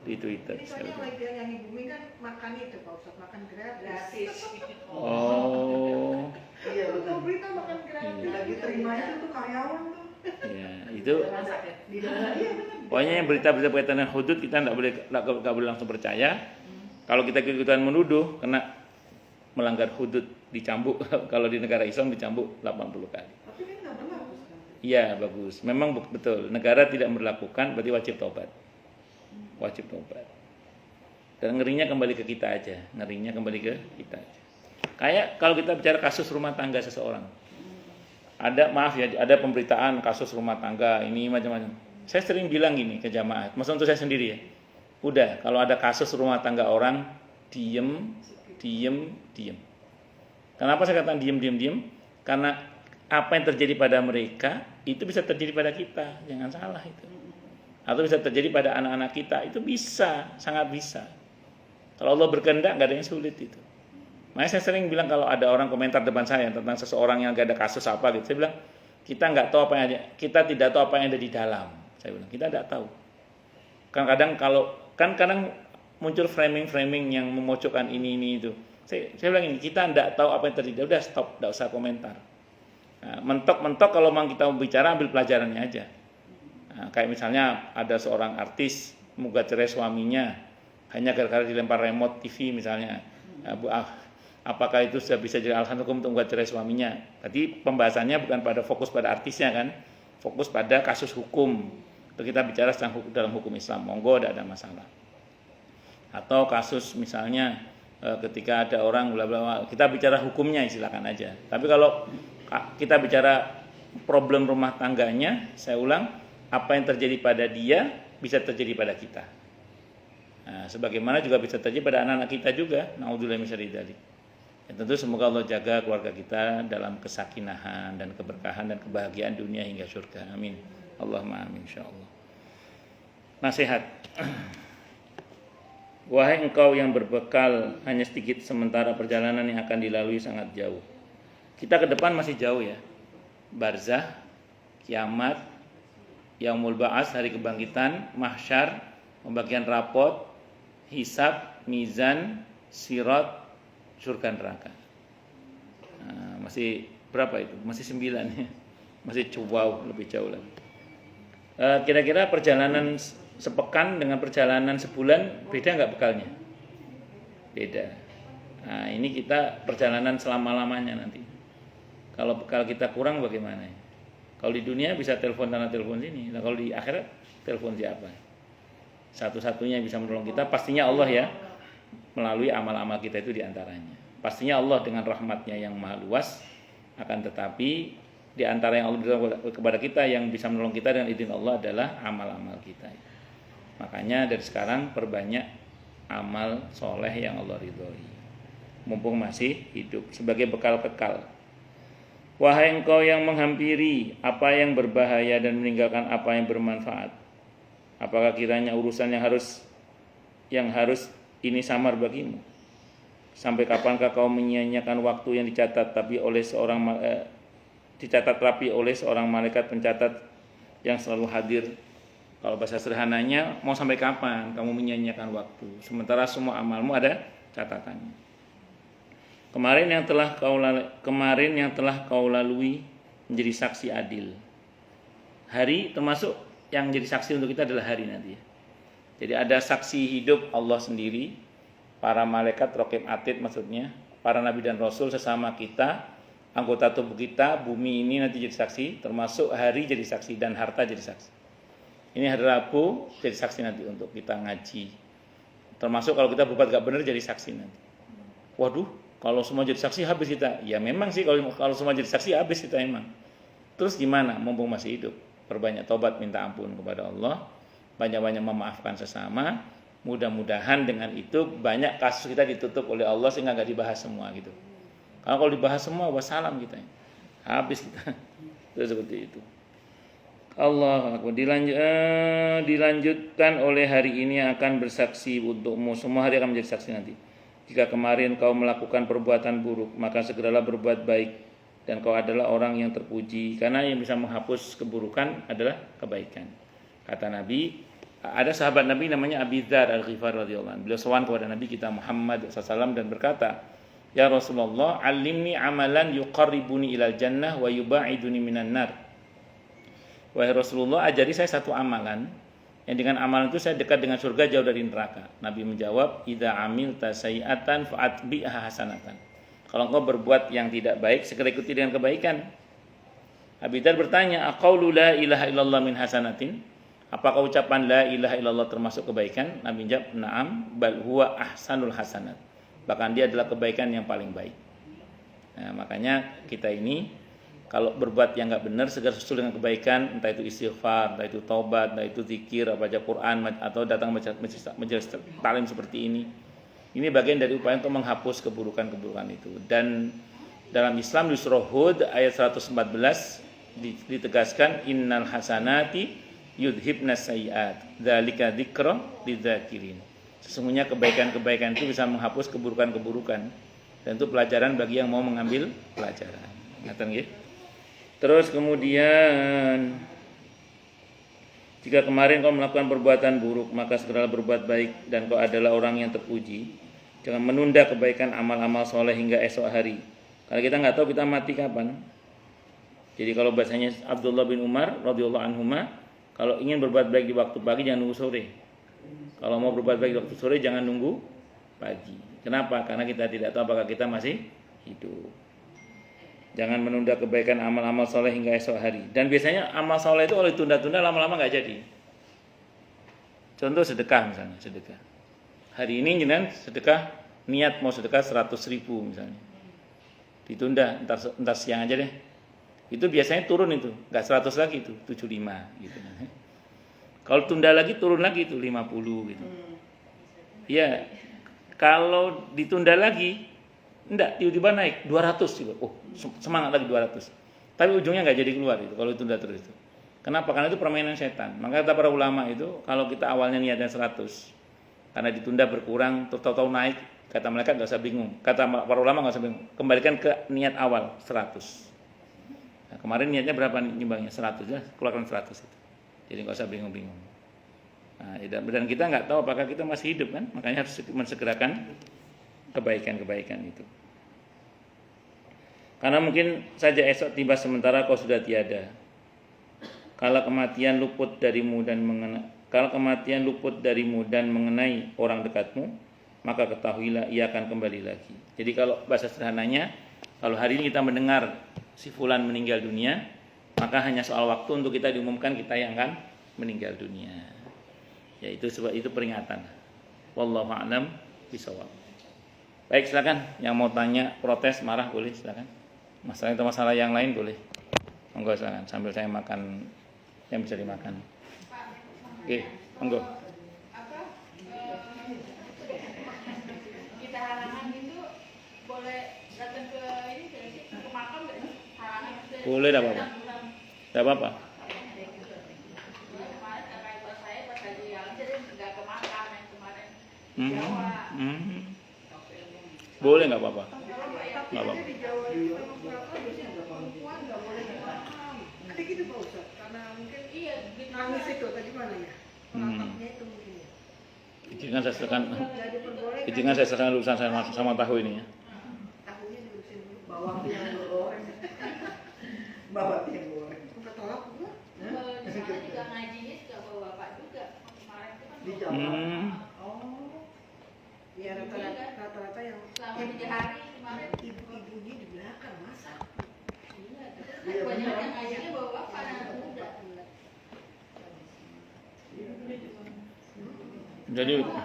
di Twitter. Yang Ibu Mi kan makan itu Pak Ustaz, makan gratis. Oh. Iya, betul, berita makan gratis. Lagi terimanya itu karyawan tuh. Ya, itu. Pokoknya yang berita-berita berkaitan dengan hudud kita nggak boleh langsung percaya. Kalau kita ikutan menuduh, kena melanggar hudud, dicambuk. Kalau di negara Islam dicambuk 80 kali. Tapi kan nggak berlaku sekarang. Iya, bagus. Memang betul. Negara tidak melakukan, berarti wajib tobat. Wajib tobat. Dan ngerinya kembali ke kita aja. Kayak kalau kita bicara kasus rumah tangga seseorang. Ada pemberitaan kasus rumah tangga ini macam-macam. Saya sering bilang gini ke jamaah, maksudnya untuk saya sendiri ya. Udah, kalau ada kasus rumah tangga orang, diem. Kenapa saya katakan diem? Karena apa yang terjadi pada mereka itu bisa terjadi pada kita, jangan salah itu. Atau bisa terjadi pada anak-anak kita, itu bisa, sangat bisa. Kalau Allah berkehendak nggak ada yang sulit itu. Makanya saya sering bilang kalau ada orang komentar depan saya tentang seseorang yang nggak ada kasus apa gitu, saya bilang kita nggak tahu apa yang ada, kita tidak tahu apa yang ada di dalam. Saya bilang kita tidak tahu. Kadang kadang muncul framing yang memojokkan ini itu. Saya bilang ini kita tidak tahu apa yang terjadi. Udah stop, tidak usah komentar. Nah, mentok kalau memang kita mau bicara ambil pelajarannya aja. Nah, kayak misalnya ada seorang artis menggugat cerai suaminya hanya gara-gara dilempar remote TV misalnya. Apakah itu sudah bisa jadi alasan hukum untuk menggugat cerai suaminya? Tadi pembahasannya bukan pada fokus pada artisnya kan, fokus pada kasus hukum. Kita bicara dalam hukum Islam, monggo tidak ada masalah. Atau kasus misalnya ketika ada orang bla bla, kita bicara hukumnya silakan aja. Tapi kalau kita bicara problem rumah tangganya, saya ulang, apa yang terjadi pada dia bisa terjadi pada kita. Nah, sebagaimana juga bisa terjadi pada anak-anak kita juga. Naudzubillah min syarri dzalik. Ya, tentu semoga Allah jaga keluarga kita dalam kesakinahan dan keberkahan dan kebahagiaan dunia hingga surga. Amin. Allahumma amin insyaallah. Nasihat. Wahai engkau yang berbekal hanya sedikit sementara perjalanan yang akan dilalui sangat jauh. Kita ke depan masih jauh ya. Barzah, kiamat, yaumul ba'ats, hari kebangkitan, mahsyar, pembagian rapot, hisab, mizan, sirat, surga neraka. Nah, masih berapa itu? Masih 9 ya. Masih lebih jauh lagi. Kira-kira perjalanan sepekan dengan perjalanan sebulan beda nggak bekalnya? Beda. Nah, ini kita perjalanan selama-lamanya nanti. Kalau bekal kita kurang bagaimana? Kalau di dunia bisa telepon sana telepon sini. Nah, kalau di akhirat telepon siapa? Satu-satunya yang bisa menolong kita pastinya Allah ya, melalui amal-amal kita itu diantaranya. Pastinya Allah dengan rahmatnya yang maha luas, akan tetapi di antara yang Allah berikan kepada kita yang bisa menolong kita dengan izin Allah adalah amal-amal kita. Makanya dari sekarang perbanyak amal soleh yang Allah ridhoi, mumpung masih hidup sebagai bekal kekal. Wahai engkau yang menghampiri apa yang berbahaya dan meninggalkan apa yang bermanfaat, apakah kiranya urusan yang harus ini samar bagimu? Sampai kapankah kau menyia-nyiakan waktu yang dicatat rapi oleh seorang malaikat pencatat yang selalu hadir? Kalau bahasa sederhananya, mau sampai kapan kamu menyia-nyiakan waktu sementara semua amalmu ada catatannya? Kemarin yang telah kau lalui menjadi saksi adil. Hari termasuk yang jadi saksi untuk kita adalah hari nanti. Jadi ada saksi hidup Allah sendiri, para malaikat raqib atid maksudnya, para nabi dan rasul sesama kita, anggota tubuh kita, bumi ini nanti jadi saksi, termasuk hari jadi saksi dan harta jadi saksi. Ini hari Rabu jadi saksi nanti untuk kita ngaji. Termasuk kalau kita berbuat gak benar jadi saksi nanti. Waduh, kalau semua jadi saksi habis kita. Ya memang sih kalau semua jadi saksi habis kita emang. Terus gimana? Mumpung masih hidup, perbanyak tobat minta ampun kepada Allah, banyak-banyak memaafkan sesama. Mudah-mudahan dengan itu banyak kasus kita ditutup oleh Allah sehingga gak dibahas semua gitu. Kalau dibahas semua wassalam kita, habis kita. Itu seperti itu. Allah dilanjutkan oleh hari ini yang akan bersaksi untukmu. Semua hari akan menjadi saksi nanti. Jika kemarin kau melakukan perbuatan buruk, maka segeralah berbuat baik, dan kau adalah orang yang terpuji, karena yang bisa menghapus keburukan adalah kebaikan. Kata Nabi, ada sahabat Nabi namanya Abi Dzar Al-Ghifari radhiyallahu anhu. Beliau sowan kepada Nabi kita Muhammad SAW dan berkata, "Ya Rasulullah, alimni amalan yuqarribuni ilal jannah wa yubaiduni minan nar." Wahai Rasulullah, ajari saya satu amalan yang dengan amalan itu saya dekat dengan surga, jauh dari neraka. Nabi menjawab, "Idza amilta sayi'atan fa'atbi'ha hasanatan." Kalau engkau berbuat yang tidak baik, segera ikuti dengan kebaikan. Abi Dzar bertanya, "Aqaulu la ilaha illallah min hasanatin?" Apakah ucapan la ilaha illallah termasuk kebaikan? Nabi menjawab, "Na'am, bal huwa ahsanul hasanat." Bahkan dia adalah kebaikan yang paling baik. Nah, makanya kita ini kalau berbuat yang enggak benar segera susul dengan kebaikan, entah itu istighfar, entah itu taubat, entah itu zikir, baca Quran atau datang majelis taklim seperti ini. Ini bagian dari upaya untuk menghapus keburukan-keburukan itu. Dan dalam Islam di surah Hud ayat 114 ditegaskan innal hasanati yudhibnas sayiat dzalika dzikra lidzakirin. Sesungguhnya kebaikan-kebaikan itu bisa menghapus keburukan-keburukan. Dan itu pelajaran bagi yang mau mengambil pelajaran. Ngaten nggih. Terus kemudian jika kemarin kau melakukan perbuatan buruk, maka segeralah berbuat baik dan kau adalah orang yang terpuji. Jangan menunda kebaikan amal-amal soleh hingga esok hari. Karena kita nggak tahu kita mati kapan. Jadi kalau bahasanya Abdullah bin Umar radhiyallahu anhuma, kalau ingin berbuat baik di waktu pagi jangan nunggu sore. Kalau mau berbuat baik di waktu sore jangan nunggu pagi. Kenapa? Karena kita tidak tahu apakah kita masih hidup. Jangan menunda kebaikan amal-amal soleh hingga esok hari. Dan biasanya amal soleh itu kalau ditunda-tunda lama-lama nggak jadi. Contoh sedekah misalnya, sedekah. Hari ini jenengan sedekah, niat mau sedekah 100.000 misalnya. Ditunda, entar siang aja deh. Itu biasanya turun itu, nggak 100 lagi itu, 75 gitu. Kalau tunda lagi turun lagi itu 50 gitu. Ya, kalau ditunda lagi, enggak, tiba-tiba naik 200 juga. Oh, semangat lagi 200. Tapi ujungnya nggak jadi keluar itu kalau ditunda terus itu. Kenapa? Karena itu permainan setan. Maka kata para ulama itu, kalau kita awalnya niatnya 100, karena ditunda berkurang, tahu-tahu naik, kata mereka nggak usah bingung. Kata para ulama nggak usah bingung. Kembalikan ke niat awal 100. Nah, kemarin niatnya berapa nyumbangnya? 100 ya, keluarkan 100 itu. Jadi nggak usah bingung-bingung. Nah, dan kita nggak tahu apakah kita masih hidup kan, makanya harus mensegerakan kebaikan-kebaikan itu. Karena mungkin saja esok tiba sementara kau sudah tiada. Kalau kematian luput darimu dan mengenai orang dekatmu, maka ketahuilah ia akan kembali lagi. Jadi kalau bahasa sederhananya, kalau hari ini kita mendengar si fulan meninggal dunia, maka hanya soal waktu untuk kita diumumkan kita yang akan meninggal dunia. Ya itu sebab itu peringatan. Wallahu a'lam bishawab. Baik, silakan yang mau tanya, protes, marah boleh silakan. Masalah itu masalah yang lain boleh. Monggo silakan sambil saya makan yang bisa dimakan. Oke, monggo. Kita halangan itu boleh datang ke ini ke makam nggak sih? Halangan itu. Boleh, tidak apa-apa. Tidak apa-apa. Kemarin kakak ipar saya pas lagi yang jadi nggak ke makam yang kemarin. Boleh, nggak apa-apa. Tapi aja di Jawa itu memang berapa biasanya perempuan nggak boleh di makam. Ada gitu Pak Ustadz, karena mungkin Iya, gitu. nangis itu tadi mana ya? Pelapaknya itu mungkin ya. Izinkan saya serahkan. Nggak diperbolehkan. Izinkan saya serahkan urusan saya sama tahu ini ya. Tahunya diurusin dulu. Bawang yang goreng. Bawa yang goreng. Udah tolak juga. Di sana juga ngajinya juga bawa bapak juga. Kemarin itu kan Di bawa Jawa. bapak. Oh. Ya rata-rata yang Selama 3 hari kemarin. ibu-ibunya di belakang masak. Iya, Iya, banyak benar. yang ngajinya bawa bapak anak muda. Jadi Enggak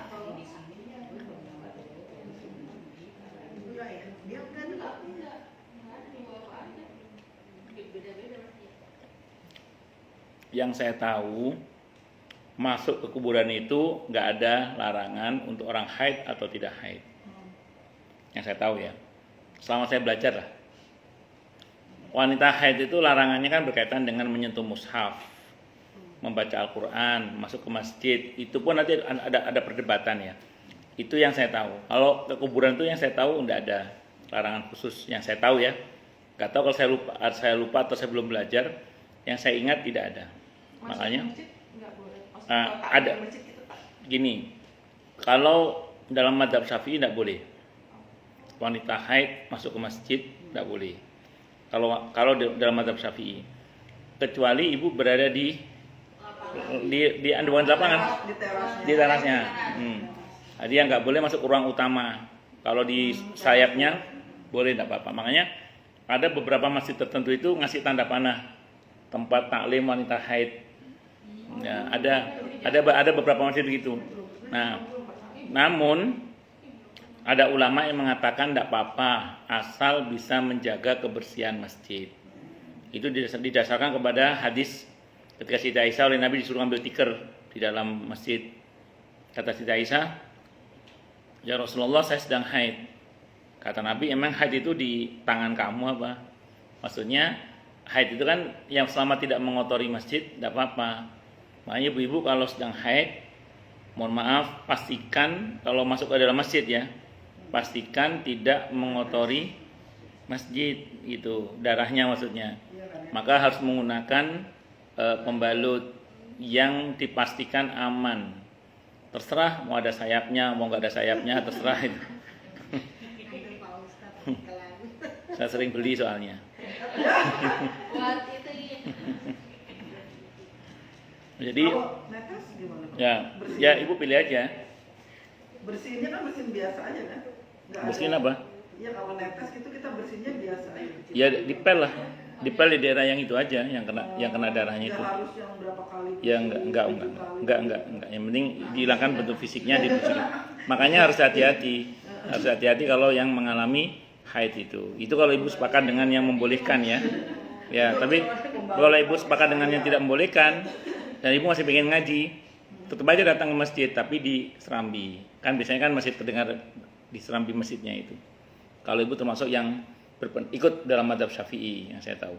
ya, dia enggak ada. Enggak ada dibawa bapak aja. Beda-beda berarti. yang saya tahu masuk ke kuburan itu nggak ada larangan untuk orang haid atau tidak haid. Yang saya tahu ya, selama saya belajar lah. Wanita haid itu larangannya kan berkaitan dengan menyentuh mushaf, membaca Al-Quran, masuk ke masjid. Itu pun nanti ada perdebatan ya. Itu yang saya tahu. Kalau ke kuburan itu yang saya tahu nggak ada larangan khusus. Yang saya tahu ya. Nggak tahu kalau saya lupa atau saya belum belajar. Yang saya ingat tidak ada. Makanya Enggak boleh. ada. Gini, kalau dalam mazhab Syafi'i tidak boleh. Wanita haid masuk ke masjid tidak boleh. Kalau dalam mazhab Syafi'i, kecuali ibu berada di bukan lapangan, di terasnya. Jadi yang nggak boleh masuk ke ruang utama. Kalau di sayapnya boleh, tidak apa-apa. Makanya ada beberapa masjid tertentu itu ngasih tanda panah tempat taklim wanita haid. Ya, ada beberapa masjid begitu. Nah, namun ada ulama yang mengatakan tidak apa-apa asal bisa menjaga kebersihan masjid. Itu didasarkan kepada hadis ketika Siti Aisyah oleh Nabi disuruh ambil tikar di dalam masjid. Kata Siti Aisyah, "Ya Rasulullah, saya sedang haid." Kata Nabi, "Emang haid itu di tangan kamu apa?" Maksudnya haid itu kan yang selama tidak mengotori masjid tidak apa-apa. Makanya ibu-ibu kalau sedang haid Mohon maaf, pastikan kalau masuk ke dalam masjid ya, pastikan tidak mengotori masjid itu, darahnya maksudnya. Maka harus menggunakan pembalut yang dipastikan aman. Terserah mau ada sayapnya, mau nggak ada sayapnya, terserah itu. Saya sering beli soalnya. Buat itu Jadi Kalau netes gimana? ya ibu pilih aja. Bersihinnya kan bersihin biasa aja kan? Nggak Bersihin ada- apa? Ya kalau netes gitu kita bersihinnya biasa aja. Ya dipel lah, dipel di daerah yang itu aja, yang kena darahnya Ya itu. harus yang berapa kali? Ya enggak. Yang penting dihilangkan bentuk fisiknya, dibersihin. Makanya harus hati-hati. Harus hati-hati kalau yang mengalami haid itu. Itu kalau ibu sepakat dengan yang membolehkan ya. Ya, tapi kalau ibu sepakat dengan yang tidak membolehkan dan ibu masih pengen ngaji, tetap aja datang ke masjid tapi di Serambi. Kan biasanya kan masjid terdengar di Serambi masjidnya itu. Kalau ibu termasuk yang ikut dalam mazhab Syafi'i yang saya tahu.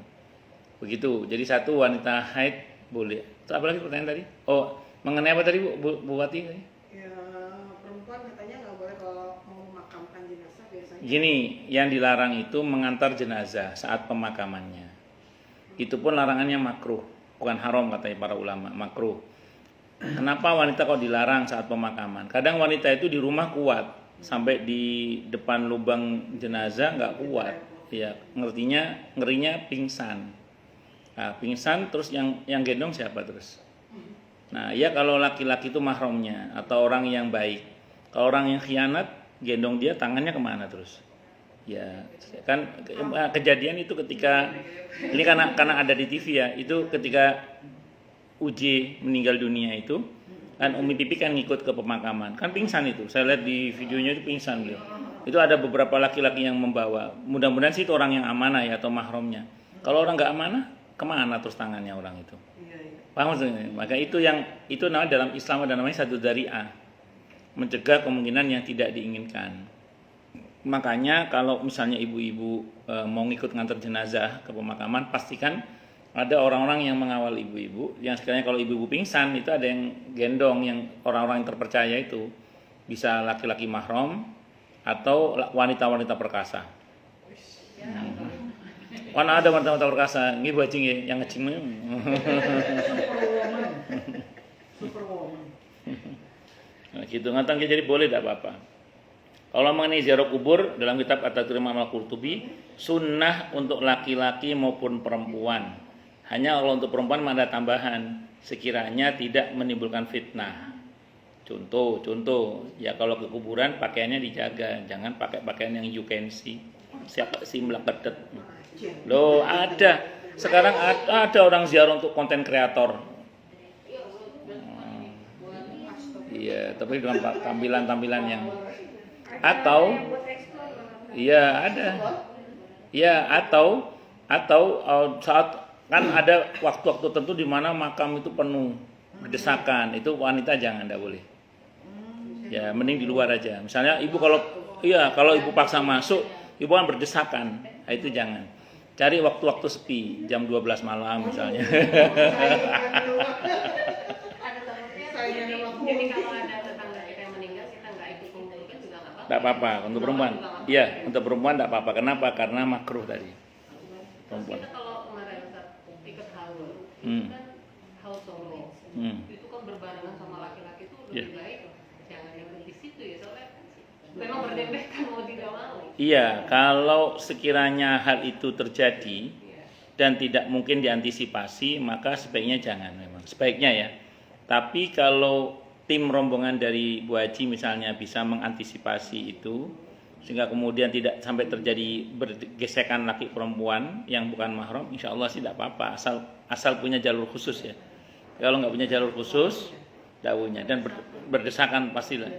Begitu. Jadi satu wanita haid boleh. Terus apa lagi pertanyaan tadi? Oh, mengenai apa tadi Bu Wati? Ya, perempuan katanya nggak boleh kalau mau memakamkan jenazah biasanya. Gini, yang dilarang itu mengantar jenazah saat pemakamannya. Itu pun larangannya makruh, bukan haram katanya para ulama, makruh. Kenapa wanita kok dilarang saat pemakaman? Kadang wanita itu di rumah kuat, sampai di depan lubang jenazah nggak kuat. Ya, ngerinya pingsan. Nah, pingsan terus yang gendong siapa terus? Nah, ya kalau laki-laki itu mahramnya atau orang yang baik. Kalau orang yang khianat, gendong dia tangannya kemana terus? Ya, kan kejadian itu ketika ini karena ada di TV ya, itu ketika UJ meninggal dunia itu kan Umi Pipi kan ngikut ke pemakaman, kan pingsan itu. Saya lihat di videonya itu pingsan beliau. Itu ada beberapa laki-laki yang membawa. Mudah-mudahan sih itu orang yang amanah ya atau mahramnya. Kalau orang nggak amanah, kemana terus tangannya orang itu? Paham maksudnya? Maka itu namanya dalam Islam ada namanya satu dzari'ah, mencegah kemungkinan yang tidak diinginkan. Makanya kalau misalnya ibu-ibu mau ngikut ngantar jenazah ke pemakaman, pastikan ada orang-orang yang mengawal ibu-ibu. Yang sekiranya kalau ibu-ibu pingsan itu ada yang gendong, yang orang-orang yang terpercaya itu bisa laki-laki mahram atau wanita-wanita perkasa. Mana ada wanita-wanita perkasa, nggih bajing yang ngecing. Superwoman. Nah, gitu ngatang jadi boleh tidak apa-apa. Kalau mengenai ziarah kubur dalam kitab At-Tadhkir Imam Al-Qurtubi, sunnah untuk laki-laki maupun perempuan. Hanya kalau untuk perempuan ada tambahan, sekiranya tidak menimbulkan fitnah. Contoh, ya kalau ke kuburan pakaiannya dijaga, jangan pakai pakaian yang you can see. Siapa sih meleketet? Loh, ada. Sekarang ada orang ziarah untuk konten kreator. Iya, tapi dengan tampilan-tampilan yang atau iya ada. Ya, atau saat kan ada waktu-waktu tertentu di mana makam itu penuh berdesakan, itu wanita jangan, enggak boleh. Ya, mending di luar aja. Misalnya ibu kalau ibu paksa masuk, ibu kan berdesakan. Nah, itu jangan. Cari waktu-waktu sepi, jam 12 malam misalnya. ada takutnya jadi kalau ada tetangga kita yang meninggal kita nggak ikut mengumpulkan juga nggak apa-apa. Enggak apa-apa untuk perempuan. Iya, untuk perempuan enggak apa-apa. Kenapa? Karena makruh tadi. Perempuan. Kita kalau kemarin ikut haul, Hmm. kan haul solo, itu kan berbarengan sama laki-laki itu lebih Yeah. baik loh. Jangan ikut di situ ya, soalnya memang berdempetan mau tidak mau. Iya, kalau sekiranya hal itu terjadi dan tidak mungkin diantisipasi, maka sebaiknya jangan memang. Sebaiknya ya. Tapi kalau tim rombongan dari Bu Haji misalnya bisa mengantisipasi itu sehingga kemudian tidak sampai terjadi bergesekan laki perempuan yang bukan mahram, insya Allah sih tidak apa-apa, asal punya jalur khusus ya. Kalau nggak punya jalur khusus, tidak punya dan berdesakan pastilah.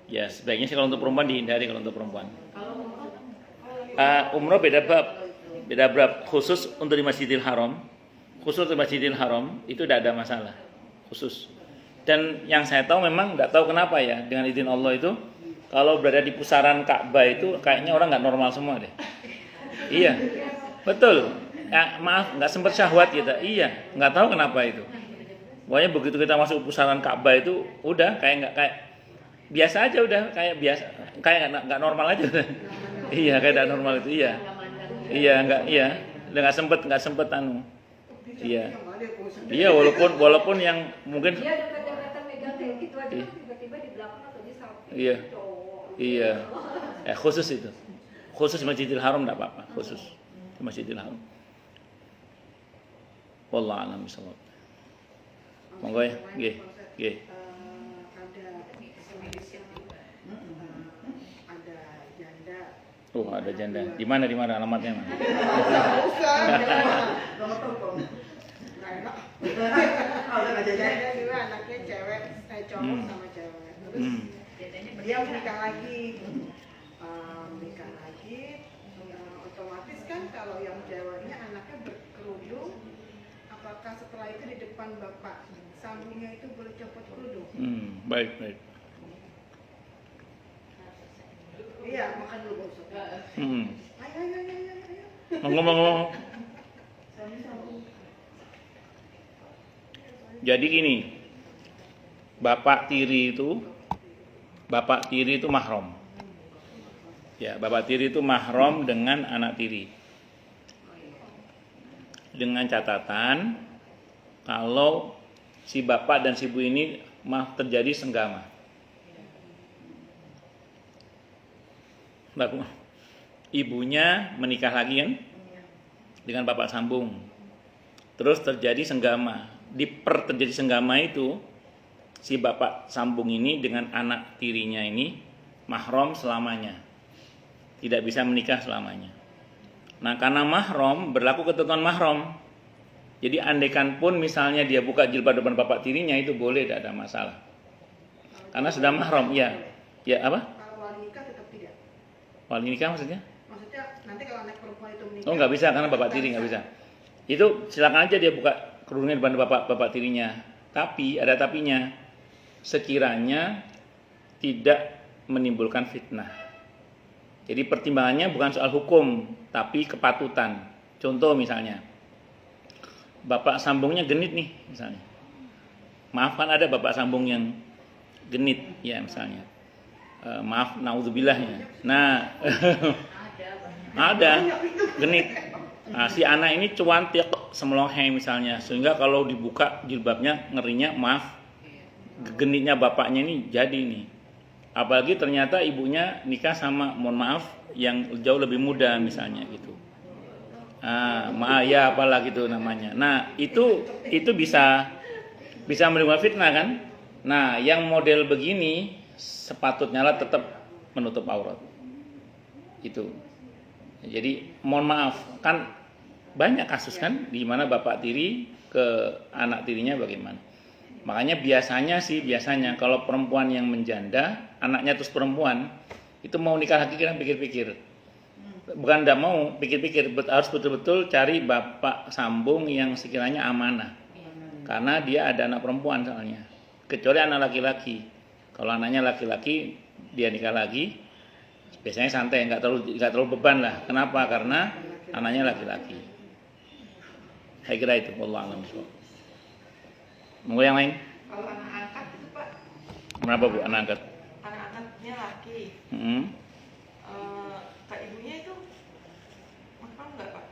Ya sebaiknya sih kalau untuk perempuan dihindari kalau untuk perempuan. Umroh beda bab khusus untuk di Masjidil Haram. Khusus untuk Masjidil Haram itu tidak ada masalah khusus. Dan yang saya tahu memang nggak tahu kenapa ya dengan izin Allah itu kalau berada di pusaran Ka'bah itu kayaknya orang nggak normal semua deh. Iya, betul. Ya, maaf nggak sempat syahwat kita. Iya, nggak tahu kenapa itu. Pokoknya begitu kita masuk pusaran Ka'bah itu udah kayak nggak kayak biasa aja, udah kayak biasa, kayak nggak normal aja udah. Iya, kayak nggak normal itu, iya. Iya, udah nggak sempet anu. Iya. Iya, walaupun yang mungkin Dia dekat-dekatan megang kayak gitu aja kan tiba-tiba di belakang atau di samping. Iya. Cowok. Iya. Khusus itu. Khusus Masjidil Haram enggak apa-apa, khusus Masjidil Haram. Wallahu a'lam bishawab. Monggo ya, nggih. Nggih. Ada janda. Oh, ada janda. Di mana alamatnya, Mas? Nomor telepon. Nggak enak. Udah nggak jajan. Janda dua anaknya cewek, cowok sama cewek. Terus dia menikah lagi. Menikah lagi, otomatis kan kalau yang ceweknya anaknya berkerudung, apakah setelah itu di depan bapak sambungnya itu boleh copot kerudung? Baik. Iya, makan dulu Pak Ustaz. Ayo. Ngomong. Jadi gini, bapak tiri itu mahram. Ya, bapak tiri itu mahram dengan anak tiri. Dengan catatan kalau si bapak dan si ibu ini terjadi senggama. Ibunya menikah lagi kan dengan bapak sambung. Terus terjadi senggama. Terjadi senggama itu si bapak sambung ini dengan anak tirinya ini mahram selamanya. Tidak bisa menikah selamanya. Nah, karena mahram berlaku ketentuan mahram. Jadi andaikan pun misalnya dia buka jilbab depan bapak tirinya itu boleh, tidak ada masalah. Karena sudah mahram, ya. Ya apa? Kalau wali nikah tetap tidak. Wali nikah maksudnya? Maksudnya nanti kalau anak perempuan itu menikah. Oh, nggak bisa karena bapak tiri nggak bisa. Itu silakan aja dia buka kerudungnya depan bapak tirinya. Tapi ada tapinya. Sekiranya tidak menimbulkan fitnah. Jadi pertimbangannya bukan soal hukum, tapi kepatutan. Contoh misalnya, bapak sambungnya genit nih misalnya. Maaf kan ada bapak sambung yang genit ya misalnya. Maaf, naudzubillah. Nah, ada genit. Nah, si anak ini cuantik semelohe misalnya, sehingga kalau dibuka jilbabnya ngerinya, maaf, genitnya bapaknya ini jadi nih. Apalagi ternyata ibunya nikah sama, mohon maaf, yang jauh lebih muda misalnya gitu. Ya apalah gitu namanya. Nah, itu bisa menimbulkan fitnah kan? Nah, yang model begini sepatutnya lah tetap menutup aurat. Itu. Jadi mohon maaf, kan banyak kasus kan di mana bapak tiri ke anak tirinya bagaimana. Makanya biasanya kalau perempuan yang menjanda, anaknya terus perempuan, itu mau nikah lagi kan pikir-pikir. Bukan tidak mau, pikir-pikir, harus betul-betul cari bapak sambung yang sekiranya amanah. Karena dia ada anak perempuan soalnya. Kecuali anak laki-laki. Kalau anaknya laki-laki, dia nikah lagi, biasanya santai, nggak terlalu beban lah. Kenapa? Karena anaknya laki-laki. Saya kira itu. Wallahu a'lam bishawab. Mau yang lain? Kalau anak angkat itu Pak, Kenapa Bu anak angkat? anak angkatnya laki, kak ibunya itu makan nggak Pak?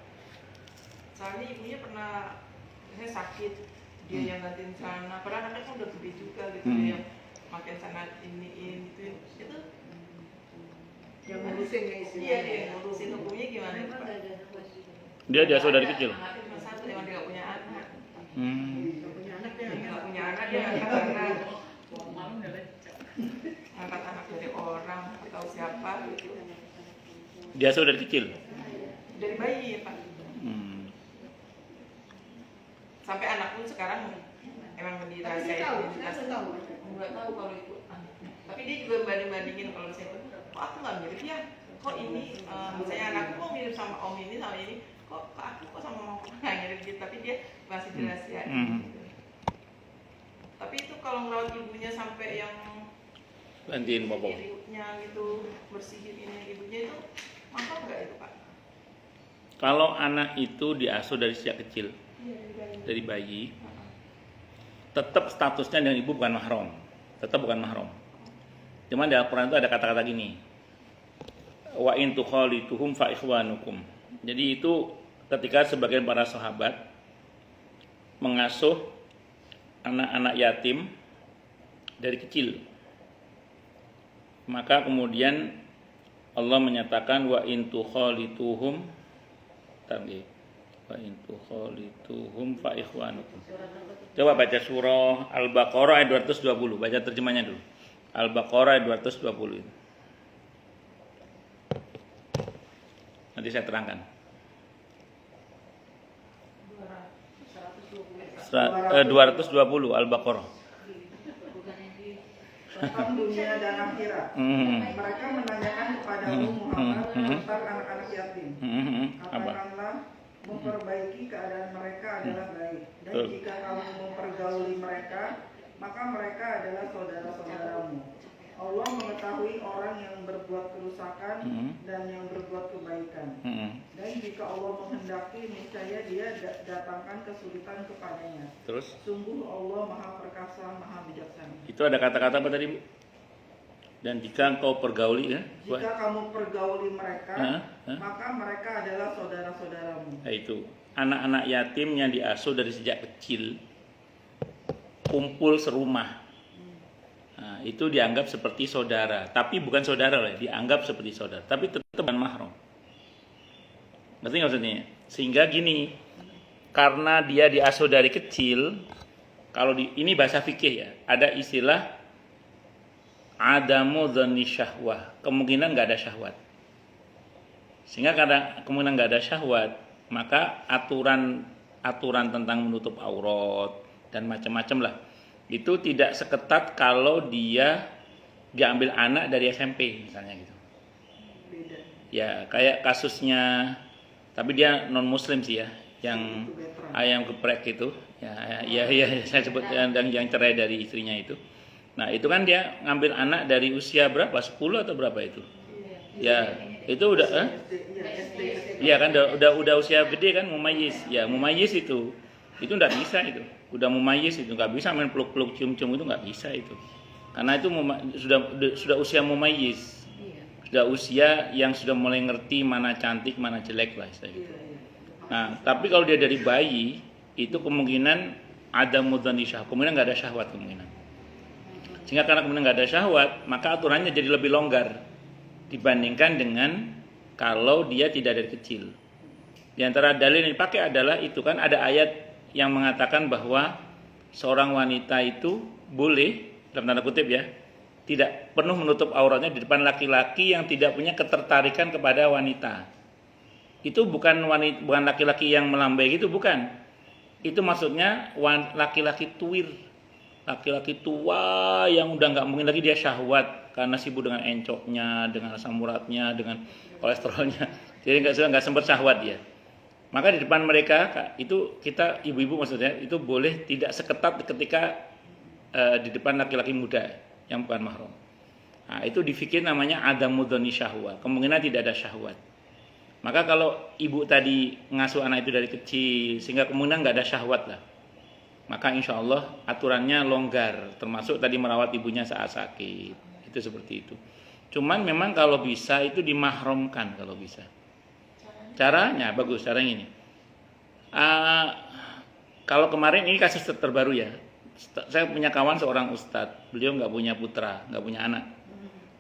Soalnya ibunya pernah sakit, dia yang gantiin sana, padahal anaknya kan udah gede juga gitu, dia yang makin sana ini itu Yang ngurusin ya istilahnya. iya dia yang ngurusin. Hukumnya gimana Pak? Dia diasuh dari kecil. Anaknya cuma satu, emang dia nggak punya anak. Nggak punya anak dia. Dia nggak punya anak, dia angkat anak. Angkat anak dari orang atau siapa gitu. Diasuh dari kecil. Dari bayi ya Pak. Sampai anak pun sekarang emang Tapi dia dirahasiain. tahu, dia tahu. Nggak tahu kalau itu. Tapi dia juga banding-bandingin kalau misalnya, kok aku nggak mirip ya? Kok ini, misalnya anakku kok mirip sama om ini sama ini, kok aku kok sama mama nggak mirip gitu. Tapi dia masih dirahasiain. Gitu. Tapi itu kalau ngerawat ibunya sampai yang Gantiin popok. ibunya gitu, bersihin ini ibunya itu mahal nggak itu Pak? Kalau anak itu diasuh dari sejak kecil, dari bayi, tetap statusnya dengan ibu bukan mahram. Tetap bukan mahram. Cuman di Al-Qur'an itu ada kata-kata gini. Wa in tukhalituhum fa ikhwanukum. Jadi itu ketika sebagian para sahabat mengasuh anak-anak yatim dari kecil. Maka kemudian Allah menyatakan wa in tukhalituhum wa in tukhalituhum fa ikhwanukum. Coba baca surah Al-Baqarah ayat 220, baca terjemahnya dulu. Al-Baqarah ayat 220 itu. Nanti saya terangkan. 220 Al-Baqarah. Tentang dunia dan akhirat. Mereka menanyakan kepadamu Muhammad tentang anak-anak yatim. Katakanlah, memperbaiki keadaan mereka adalah baik. Dan jika kamu mempergauli mereka, maka mereka adalah saudara-saudaramu. Allah mengetahui orang yang berbuat kerusakan dan yang berbuat kebaikan. Dan jika Allah menghendaki, niscaya Dia datangkan kesulitan kepadanya. Terus? Sungguh Allah Maha Perkasa, Maha Bijaksana. Itu ada kata-kata apa tadi, Bu? Dan jika engkau pergauli, jika kamu pergauli mereka, maka mereka adalah saudara-saudaramu. Nah, itu anak-anak yatim yang diasuh dari sejak kecil, kumpul serumah. Nah, itu dianggap seperti saudara, tapi bukan saudara lah, dianggap seperti saudara, tapi tetap bukan mahram. Ngerti nggak maksudnya? Sehingga gini, karena dia diasuh dari kecil, kalau ini bahasa fikih ya, ada istilah adamu dzanni syahwah, kemungkinan nggak ada syahwat. Sehingga karena kemungkinan nggak ada syahwat, maka aturan tentang menutup aurat dan macam-macam lah, itu tidak seketat kalau dia diambil anak dari SMP misalnya gitu. Beda. Ya kayak kasusnya, tapi dia non muslim sih ya, yang ayam geprek itu, ya saya sebut yang cerai dari istrinya itu. Nah itu kan dia ngambil anak dari usia berapa, 10 atau berapa itu? Ya itu udah, iya kan udah usia gede kan, mumayyiz. Ya mumayyiz itu nggak bisa itu. Udah mumayyiz itu nggak bisa main peluk-peluk cium-cium, itu nggak bisa itu, karena itu sudah usia mumayyiz, sudah usia yang sudah mulai ngerti mana cantik mana jelek lah gitu. Nah tapi kalau dia dari bayi itu kemungkinan ada mudhani syahwat, kemungkinan nggak ada syahwat kemungkinan. Sehingga karena kemudian nggak ada syahwat, maka aturannya jadi lebih longgar dibandingkan dengan kalau dia tidak dari kecil. Di antara dalil yang dipakai adalah itu kan ada ayat yang mengatakan bahwa seorang wanita itu boleh, dalam tanda kutip ya, tidak penuh menutup auratnya di depan laki-laki yang tidak punya ketertarikan kepada wanita. Itu bukan laki-laki yang melambai gitu, bukan. Itu maksudnya laki-laki tuir, laki-laki tua yang udah nggak mungkin lagi dia syahwat karena sibuk dengan encoknya, dengan asam uratnya, dengan kolesterolnya. Jadi nggak sempat syahwat dia. Maka di depan mereka itu kita ibu-ibu maksudnya itu boleh tidak seketat ketika di depan laki-laki muda yang bukan mahram. Nah, itu difikir namanya adamu dzanni syahwat, kemungkinan tidak ada syahwat. Maka kalau ibu tadi ngasuh anak itu dari kecil sehingga kemungkinan nggak ada syahwat lah, maka insya Allah aturannya longgar, termasuk tadi merawat ibunya saat sakit, itu seperti itu. Cuman memang kalau bisa itu dimahramkan kalau bisa. Caranya bagus, caranya ini. Kalau kemarin ini kasus terbaru ya. Saya punya kawan seorang ustadz, beliau nggak punya putra, nggak punya anak,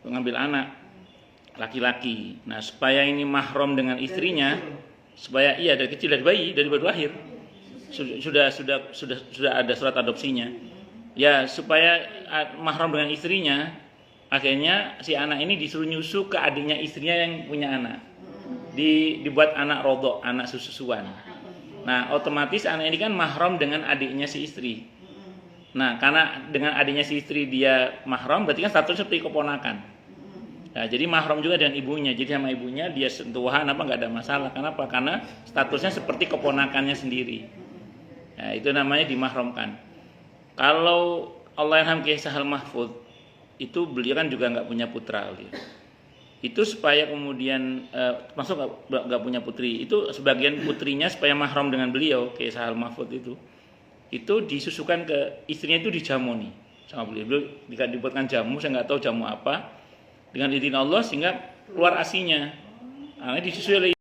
ngambil anak laki-laki. Nah supaya ini mahram dengan istrinya, supaya iya dari kecil, dari bayi, dari baru lahir, sudah ada surat adopsinya. Ya supaya mahram dengan istrinya, akhirnya si anak ini disuruh nyusu ke adiknya istrinya yang punya anak. Dibuat anak rodok, anak susuan. Nah otomatis anak ini kan mahram dengan adiknya si istri. Nah karena dengan adiknya si istri dia mahram, berarti kan statusnya seperti keponakan. Nah, jadi mahram juga dengan ibunya. Jadi sama ibunya dia sentuhan apa nggak ada masalah. Kenapa? Karena statusnya seperti keponakannya sendiri. Nah, itu namanya dimahramkan. Kalau Allah Yarham Kiai Sahal Mahfud itu beliau kan juga nggak punya putra beliau. Itu supaya kemudian masuk nggak punya putri, itu sebagian putrinya supaya mahram dengan beliau Kiai Sahal Mahfud itu itu disusukan ke istrinya, itu dijamu nih sama beliau. Dibuatkan jamu, saya nggak tahu jamu apa, dengan izin Allah sehingga keluar asinya. Nah, disusui oleh